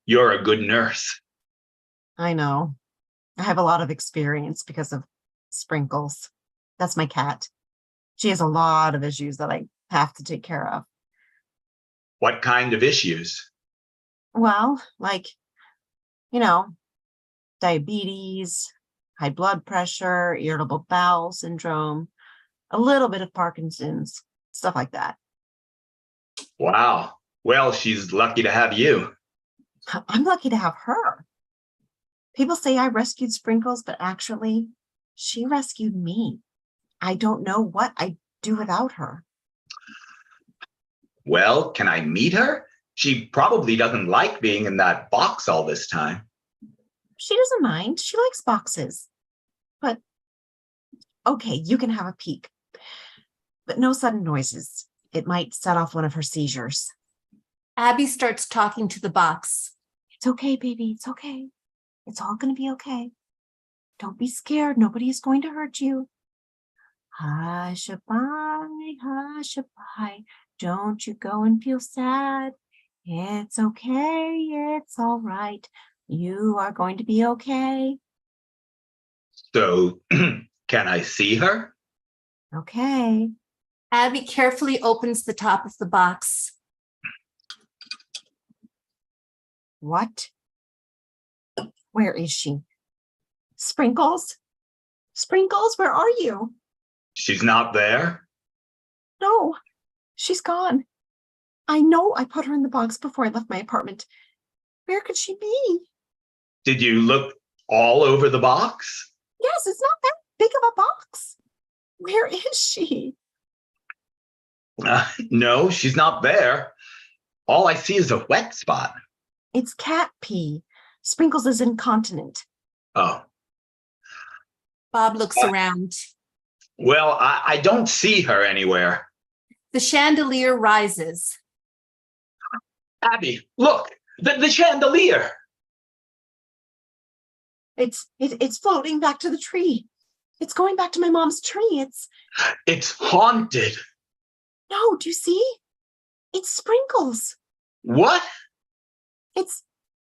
Speaker 1: You're a good nurse.
Speaker 3: I know. I have a lot of experience because of Sprinkles. That's my cat. She has a lot of issues that I have to take care of.
Speaker 1: What kind of issues?
Speaker 3: Well, like, you know, diabetes, high blood pressure, irritable bowel syndrome, a little bit of Parkinson's, stuff like that.
Speaker 1: Wow. Well, she's lucky to have you.
Speaker 3: I'm lucky to have her. People say I rescued Sprinkles, but actually, she rescued me. I don't know what I'd do without her.
Speaker 1: Well, can I meet her? She probably doesn't like being in that box all this time.
Speaker 3: She doesn't mind. She likes boxes. But, okay, you can have a peek. But no sudden noises. It might set off one of her seizures.
Speaker 6: Abby starts talking to the box.
Speaker 3: It's okay, baby. It's okay. It's all going to be okay. Don't be scared. Nobody is going to hurt you. Hush-a-bye, hush-a-bye. Don't you go and feel sad. It's okay. It's all right. You are going to be okay.
Speaker 1: So, can I see her?
Speaker 3: Okay.
Speaker 6: Abby carefully opens the top of the box.
Speaker 3: What? Where is she? Sprinkles? Sprinkles, where are you?
Speaker 1: She's not there?
Speaker 3: No, she's gone. I know I put her in the box before I left my apartment. Where could she be?
Speaker 1: Did you look all over the box?
Speaker 3: Yes, it's not that big of a box. Where is she?
Speaker 1: No, she's not there. All I see is a wet spot.
Speaker 3: It's cat pee. Sprinkles is incontinent.
Speaker 1: Oh.
Speaker 6: Bob looks around.
Speaker 1: Well, I don't see her anywhere.
Speaker 6: The chandelier rises.
Speaker 1: Abby, look, the chandelier.
Speaker 3: It's floating back to the tree. It's going back to my mom's tree.
Speaker 1: It's haunted.
Speaker 3: No, do you see? It's Sprinkles.
Speaker 1: What?
Speaker 3: It's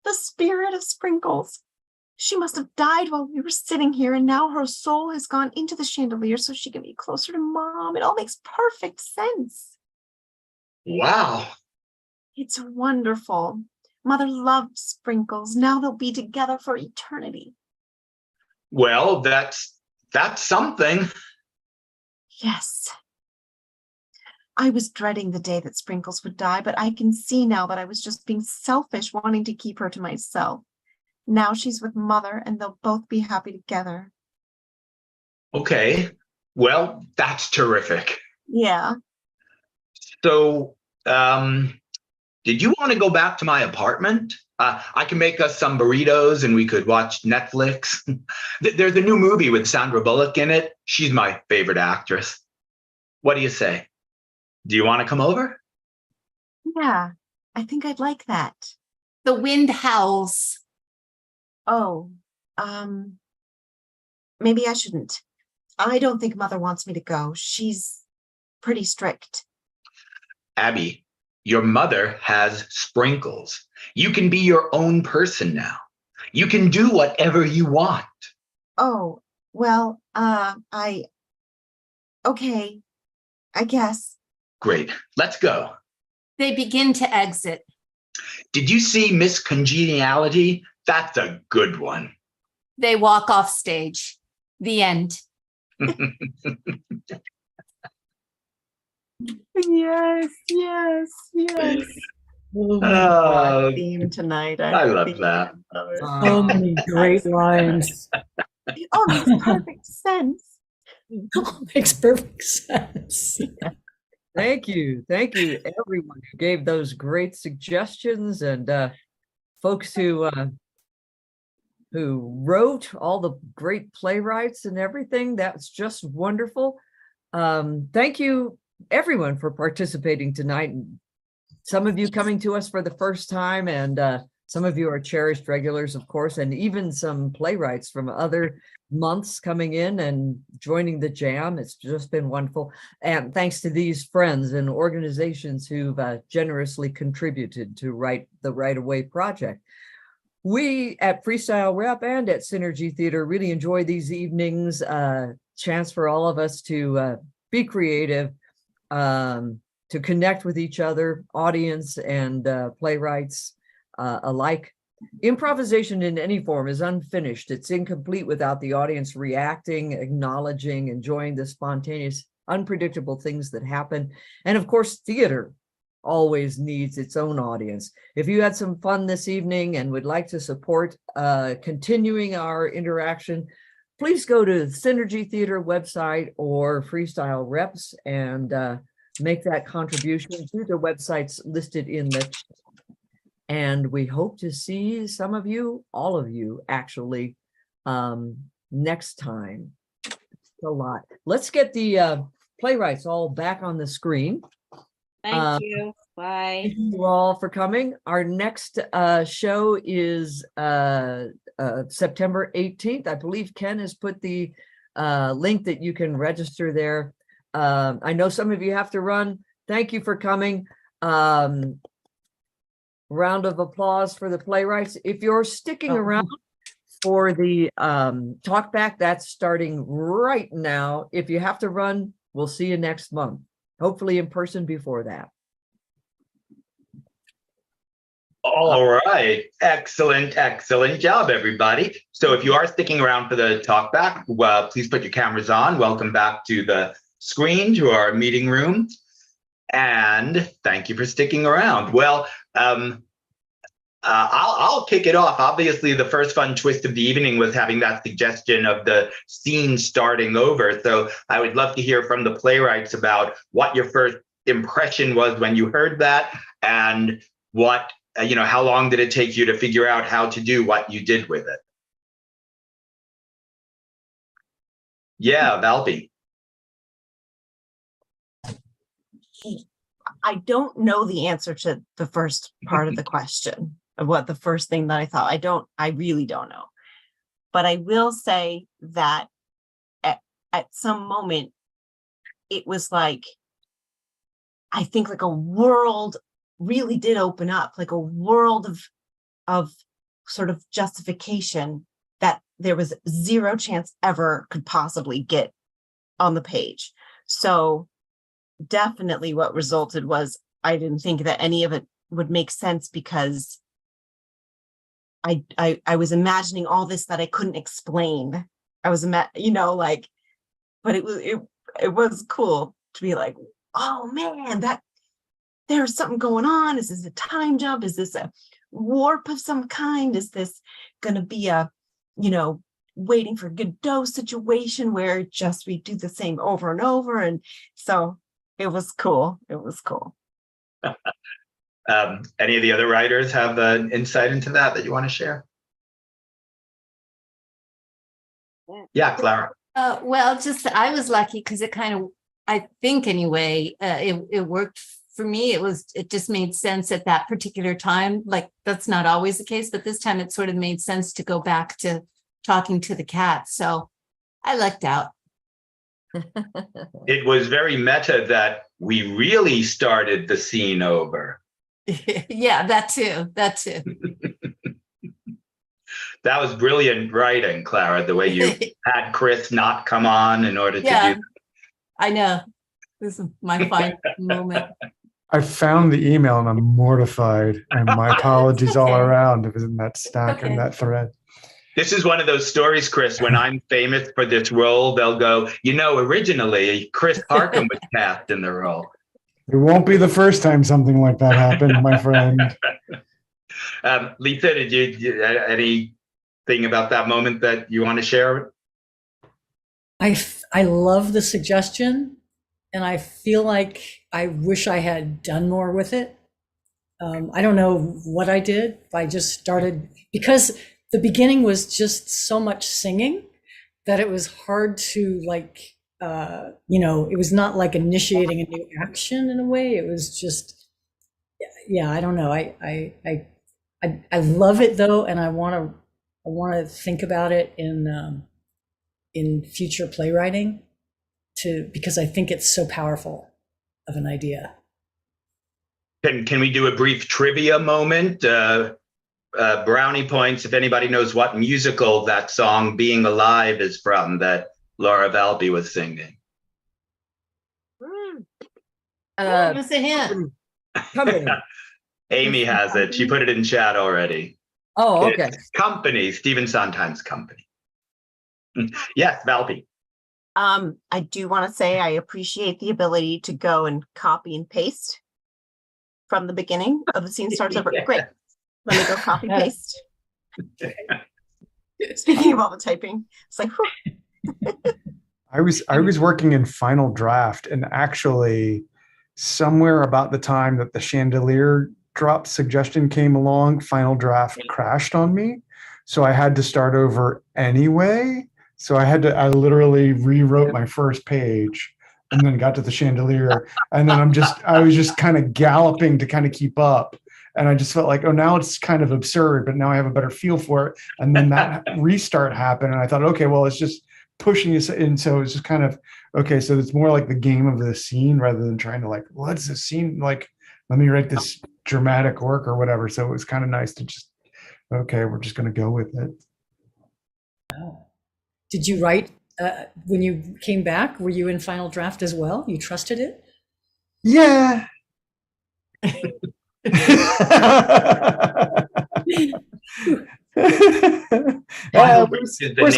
Speaker 3: the spirit of Sprinkles. She must have died while we were sitting here, and now her soul has gone into the chandelier so she can be closer to Mom. It all makes perfect sense.
Speaker 1: Wow.
Speaker 3: It's wonderful. Mother loved Sprinkles. Now they'll be together for eternity.
Speaker 1: Well, that's something.
Speaker 3: Yes. I was dreading the day that Sprinkles would die, but I can see now that I was just being selfish, wanting to keep her to myself. Now she's with Mother, and they'll both be happy together.
Speaker 1: Okay. Well, that's terrific.
Speaker 3: Yeah.
Speaker 1: So, did you want to go back to my apartment? I can make us some burritos and we could watch Netflix. There's a new movie with Sandra Bullock in it. She's my favorite actress. What do you say? Do you want to come over?
Speaker 3: Yeah, I think I'd like that.
Speaker 6: The wind howls.
Speaker 3: Oh, maybe I shouldn't. I don't think Mother wants me to go. She's pretty strict.
Speaker 1: Abby, your mother has Sprinkles. You can be your own person now. You can do whatever you want.
Speaker 3: Oh, well, okay, I guess.
Speaker 1: Great. Let's go.
Speaker 6: They begin to exit.
Speaker 1: Did you see Miss Congeniality? That's a good one.
Speaker 6: They walk off stage. The end.
Speaker 3: Yes, yes, yes. Theme tonight.
Speaker 1: I love that.
Speaker 4: So many great lines.
Speaker 3: It all makes perfect sense.
Speaker 4: Makes perfect sense.
Speaker 2: Thank you. Thank you, everyone who gave those great suggestions, and folks who wrote, all the great playwrights and everything. That's just wonderful. Thank you, everyone, for participating tonight. Some of you coming to us for the first time, and some of you are cherished regulars, of course, and even some playwrights from other months coming in and joining the jam. It's just been wonderful. And thanks to these friends and organizations who've generously contributed to write the Right Away project. We at Freestyle Rep and at Synergy Theater really enjoy these evenings, chance for all of us to be creative, to connect with each other, audience and playwrights alike. Improvisation in any form is unfinished. It's incomplete without the audience reacting, acknowledging, enjoying the spontaneous, unpredictable things that happen. And of course, theater always needs its own audience. If you had some fun this evening and would like to support continuing our interaction, please go to the Synergy Theater website or Freestyle Reps and make that contribution to the websites listed in the chat. And we hope to see some of you, all of you, actually, next time. A lot. Let's get the playwrights all back on the screen.
Speaker 10: Thank you. Bye.
Speaker 2: Thank you all for coming. Our next show is September 18th. I believe Ken has put the link that you can register there. I know some of you have to run. Thank you for coming. Round of applause for the playwrights. If you're sticking around for the talk back, that's starting right now. If you have to run, we'll see you next month, hopefully in person before that.
Speaker 1: All right. Excellent, excellent job, everybody. So if you are sticking around for the talk back, well, please put your cameras on. Welcome back to the screen, to our meeting room. And thank you for sticking around. Well, I'll kick it off. Obviously, the first fun twist of the evening was having that suggestion of the scene starting over. So I would love to hear from the playwrights about what your first impression was when you heard that, and what, how long did it take you to figure out how to do what you did with it? Yeah, Valby.
Speaker 3: I don't know the answer to the first part of the question of what the first thing that I thought. I really don't know. But I will say that at some moment, it was like, I think like a world really did open up, like a world of sort of justification that there was zero chance ever could possibly get on the page. So definitely what resulted was I didn't think that any of it would make sense, because I was imagining all this that I couldn't explain. I was but it was cool to be like, oh man, there's something going on. Is this a time jump? Is this a warp of some kind? Is this going to be a, waiting for Godot situation where just we do the same over and over? And so it was cool. It was cool.
Speaker 1: Any of the other writers have an insight into that you want to share? Yeah, Clara.
Speaker 6: Well, just I was lucky because it kind of, I think anyway, it worked for me. It just made sense at that particular time. Like that's not always the case, but this time it sort of made sense to go back to talking to the cat. So I lucked out.
Speaker 1: It was very meta that we really started the scene over.
Speaker 6: Yeah, that too.
Speaker 1: That was brilliant writing, Clara, the way you had Chris not come on in order to do.
Speaker 6: I know. This is my fine moment.
Speaker 5: I found the email and I'm mortified, and my apologies all around. It was in that stack in that thread.
Speaker 1: This is one of those stories, Chris, when I'm famous for this role, they'll go, originally Chris Parkham was cast in the role.
Speaker 5: It won't be the first time something like that happened, my friend.
Speaker 1: Lisa, did you anything about that moment that you want to share?
Speaker 4: I love the suggestion, and I feel like I wish I had done more with it. I don't know what I did. I just started, because the beginning was just so much singing that it was hard to it was not like initiating a new action in a way. It was just, I don't know. I love it though, and I want to think about it in future playwriting because I think it's so powerful of an idea.
Speaker 1: Can we do a brief trivia moment? Brownie points if anybody knows what musical that song "Being Alive" is from that Laura Valby was singing.
Speaker 6: What's a hint?
Speaker 2: Company.
Speaker 1: Amy has it. She put it in chat already.
Speaker 2: Oh, okay.
Speaker 1: It's Company, Stephen Sondheim's Company. Yes, Valby.
Speaker 3: I do want to say I appreciate the ability to go and copy and paste from the beginning of the scene starts over. Great. Let me go copy paste. Speaking of all the typing, it's like,
Speaker 5: I was working in Final Draft, and actually somewhere about the time that the chandelier drop suggestion came along, Final Draft crashed on me. So I had to start over anyway. So I literally rewrote my first page and then got to the chandelier. And then I was just kind of galloping to kind of keep up. And I just felt like, oh, now it's kind of absurd, but now I have a better feel for it. And then that restart happened. And I thought, okay, well, it's just pushing us in. So it's just kind of, okay, so it's more like the game of the scene rather than trying to what's the scene like? Let me write this dramatic work or whatever. So it was kind of nice to just, okay, we're just going to go with it.
Speaker 4: Oh. Did you write, when you came back, were you in Final Draft as well? You trusted it?
Speaker 5: Yeah. Worst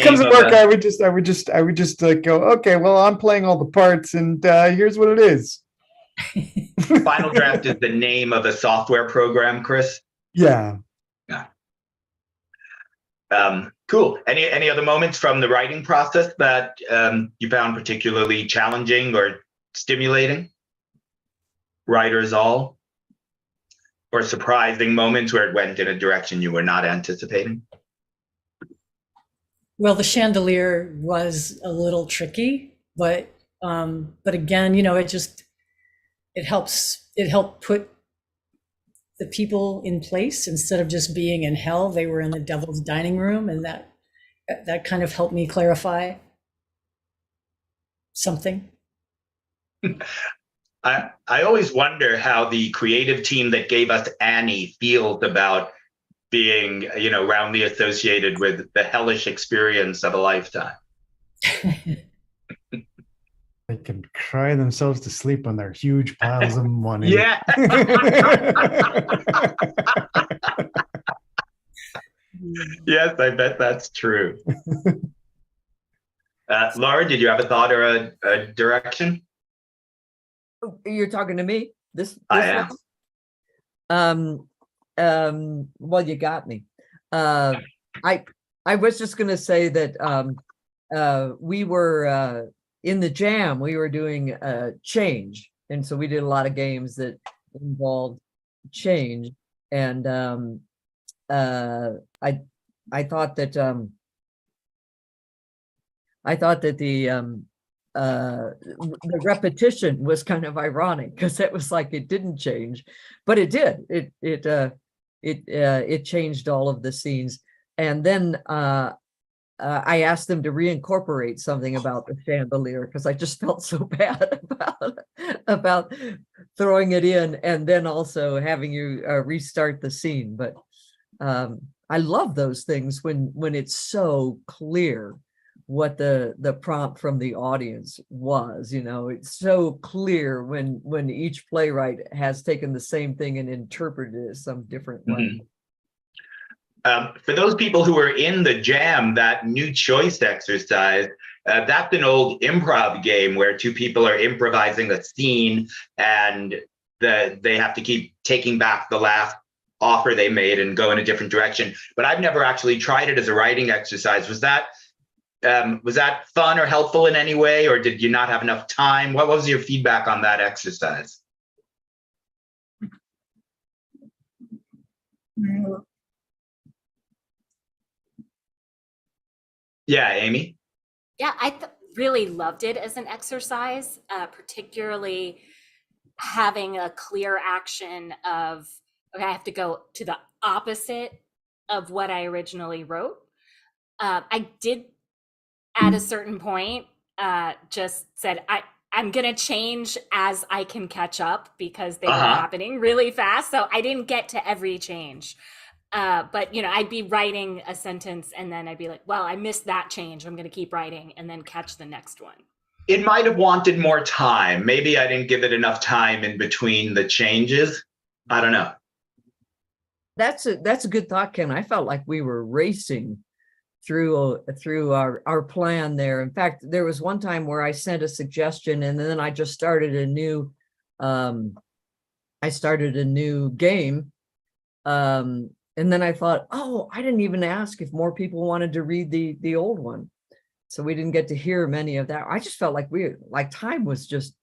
Speaker 5: comes to work, I would just go, okay, well, I'm playing all the parts, and here's what it is.
Speaker 1: Final Draft is the name of a software program, Chris?
Speaker 5: Yeah.
Speaker 1: Cool. Any other moments from the writing process that you found particularly challenging or stimulating? Writers all? Or surprising moments where it went in a direction you were not anticipating?
Speaker 4: Well, the chandelier was a little tricky, but again, it helped put the people in place. Instead of just being in hell, they were in the devil's dining room, and that kind of helped me clarify something.
Speaker 1: I always wonder how the creative team that gave us Annie feels about being, roundly associated with the hellish experience of a lifetime.
Speaker 5: They can cry themselves to sleep on their huge piles of money.
Speaker 1: Yeah. Yes, I bet that's true. Laura, did you have a thought or a direction?
Speaker 2: You're talking to me?
Speaker 1: I am.
Speaker 2: Well, you got me. I was just gonna say that we were in the jam, we were doing change. And so we did a lot of games that involved change. And I thought that the repetition was kind of ironic because it was like it didn't change, but it did. It changed all of the scenes. And then I asked them to reincorporate something about the chandelier because I just felt so bad about throwing it in and then also having you restart the scene. But I love those things when it's so clear what the prompt from the audience was. It's so clear when each playwright has taken the same thing and interpreted it some different way.
Speaker 1: For those people who are in the jam, that new choice exercise, that's an old improv game where two people are improvising a scene and they have to keep taking back the last offer they made and go in a different direction. But I've never actually tried it as a writing exercise. Was that fun or helpful in any way, or did you not have enough time? What was your feedback on that exercise? Yeah, Amy?
Speaker 15: Yeah, I really loved it as an exercise, particularly having a clear action of, okay, I have to go to the opposite of what I originally wrote. I did, at a certain point, just said, I'm going to change as I can catch up because they were happening really fast. So I didn't get to every change. But I'd be writing a sentence and then I'd be like, well, I missed that change. I'm going to keep writing and then catch the next one.
Speaker 1: It might have wanted more time. Maybe I didn't give it enough time in between the changes. I don't know.
Speaker 2: That's a good thought, Ken. I felt like we were racing through our plan there. In fact, there was one time where I sent a suggestion and then I just started a new game. And then I thought, oh, I didn't even ask if more people wanted to read the old one. So we didn't get to hear many of that. I just felt like time was just,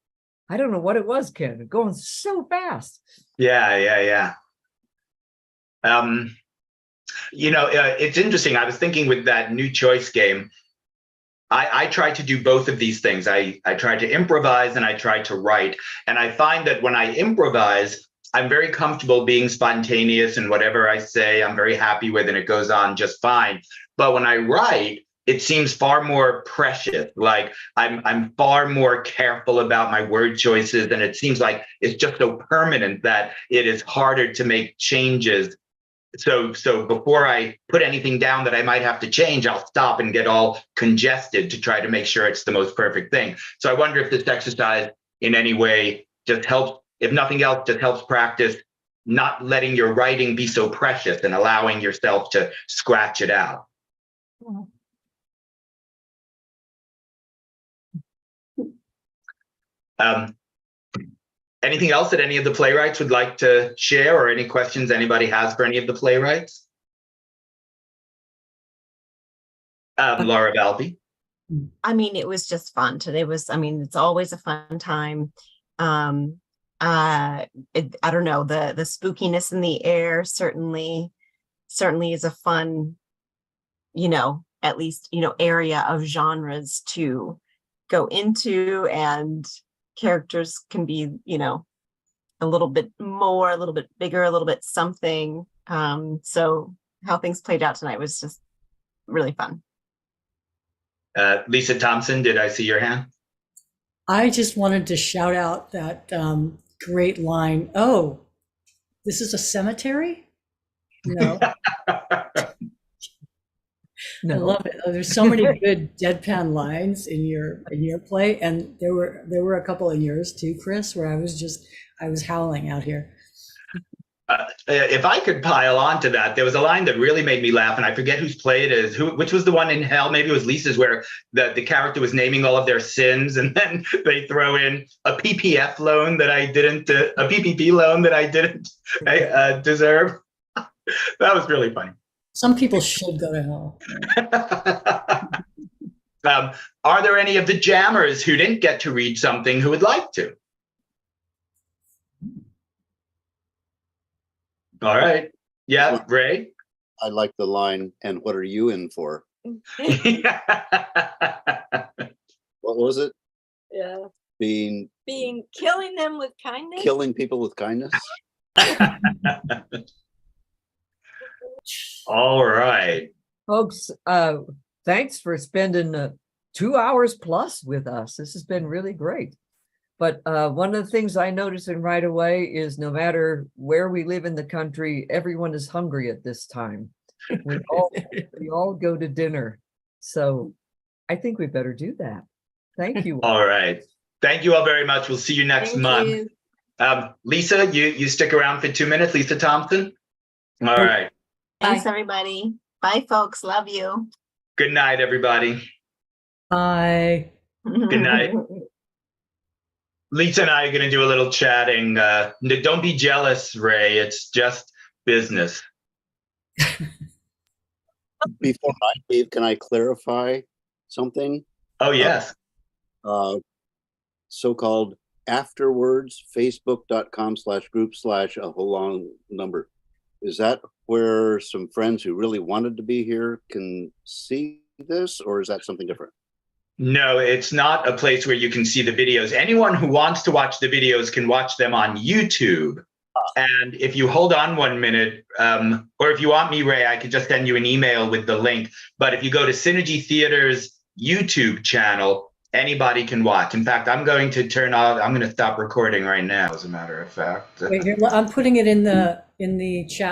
Speaker 2: I don't know what it was, Ken, going so fast.
Speaker 1: Yeah. It's interesting. I was thinking with that new choice game, I try to do both of these things. I try to improvise and I try to write. And I find that when I improvise, I'm very comfortable being spontaneous, and whatever I say, I'm very happy with, and it goes on just fine. But when I write, it seems far more precious. Like I'm far more careful about my word choices, and it seems like it's just so permanent that it is harder to make changes. So before I put anything down that I might have to change, I'll stop and get all congested to try to make sure it's the most perfect thing. So I wonder if this exercise in any way just helps. If nothing else, just helps practice not letting your writing be so precious and allowing yourself to scratch it out. Anything else that any of the playwrights would like to share, or any questions anybody has for any of the playwrights? Laura Valby.
Speaker 3: I mean, it was just fun. Today was, it's always a fun time. I don't know, the spookiness in the air certainly is a fun, at least, area of genres to go into, and characters can be, a little bit more, a little bit bigger, a little bit something. So how things played out tonight was just really fun.
Speaker 1: Lisa Thompson, did I see your hand?
Speaker 4: I just wanted to shout out that great line. Oh, this is a cemetery? No.
Speaker 2: No.
Speaker 4: I love it. There's so many good deadpan lines in your play, and there were a couple in yours too, Chris, where I was howling out here.
Speaker 1: If I could pile on to that, there was a line that really made me laugh, and I forget whose play it is. Which was the one in Hell? Maybe it was Lisa's, where the character was naming all of their sins, and then they throw in a PPF loan that I didn't, a PPP loan that I didn't deserve. That was really funny.
Speaker 4: Some people should go to hell.
Speaker 1: Are there any of the jammers who didn't get to read something who would like to? All right. Yeah, Ray?
Speaker 16: I like the line, and what are you in for? What was it?
Speaker 17: Yeah.
Speaker 16: Being
Speaker 17: Killing them with kindness.
Speaker 16: killing people with kindness?
Speaker 1: All right.
Speaker 2: Folks, thanks for spending 2 hours plus with us. This has been really great. But one of the things I noticed right away is no matter where we live in the country, everyone is hungry at this time. We all go to dinner. So I think we better do that. Thank you.
Speaker 1: All right. Thank you all very much. We'll see you next month. Lisa, you stick around for 2 minutes. Lisa Thompson. All right.
Speaker 3: Thanks, everybody. Bye, folks. Love you.
Speaker 1: Good night, everybody.
Speaker 4: Bye.
Speaker 1: Good night. Lisa and I are going to do a little chatting. Don't be jealous, Ray. It's just business.
Speaker 16: Before I leave, can I clarify something?
Speaker 1: Oh, yes.
Speaker 16: So-called afterwards, facebook.com/group/ a whole long number. Is that where some friends who really wanted to be here can see this, or is that something different?
Speaker 1: No, it's not a place where you can see the videos. Anyone who wants to watch the videos can watch them on YouTube. And if you hold on 1 minute, or if you want me, Ray, I could just send you an email with the link. But if you go to Synergy Theater's YouTube channel, anybody can watch. In fact, I'm going to stop recording right now, as a matter of fact.
Speaker 4: Wait, I'm putting it in the chat.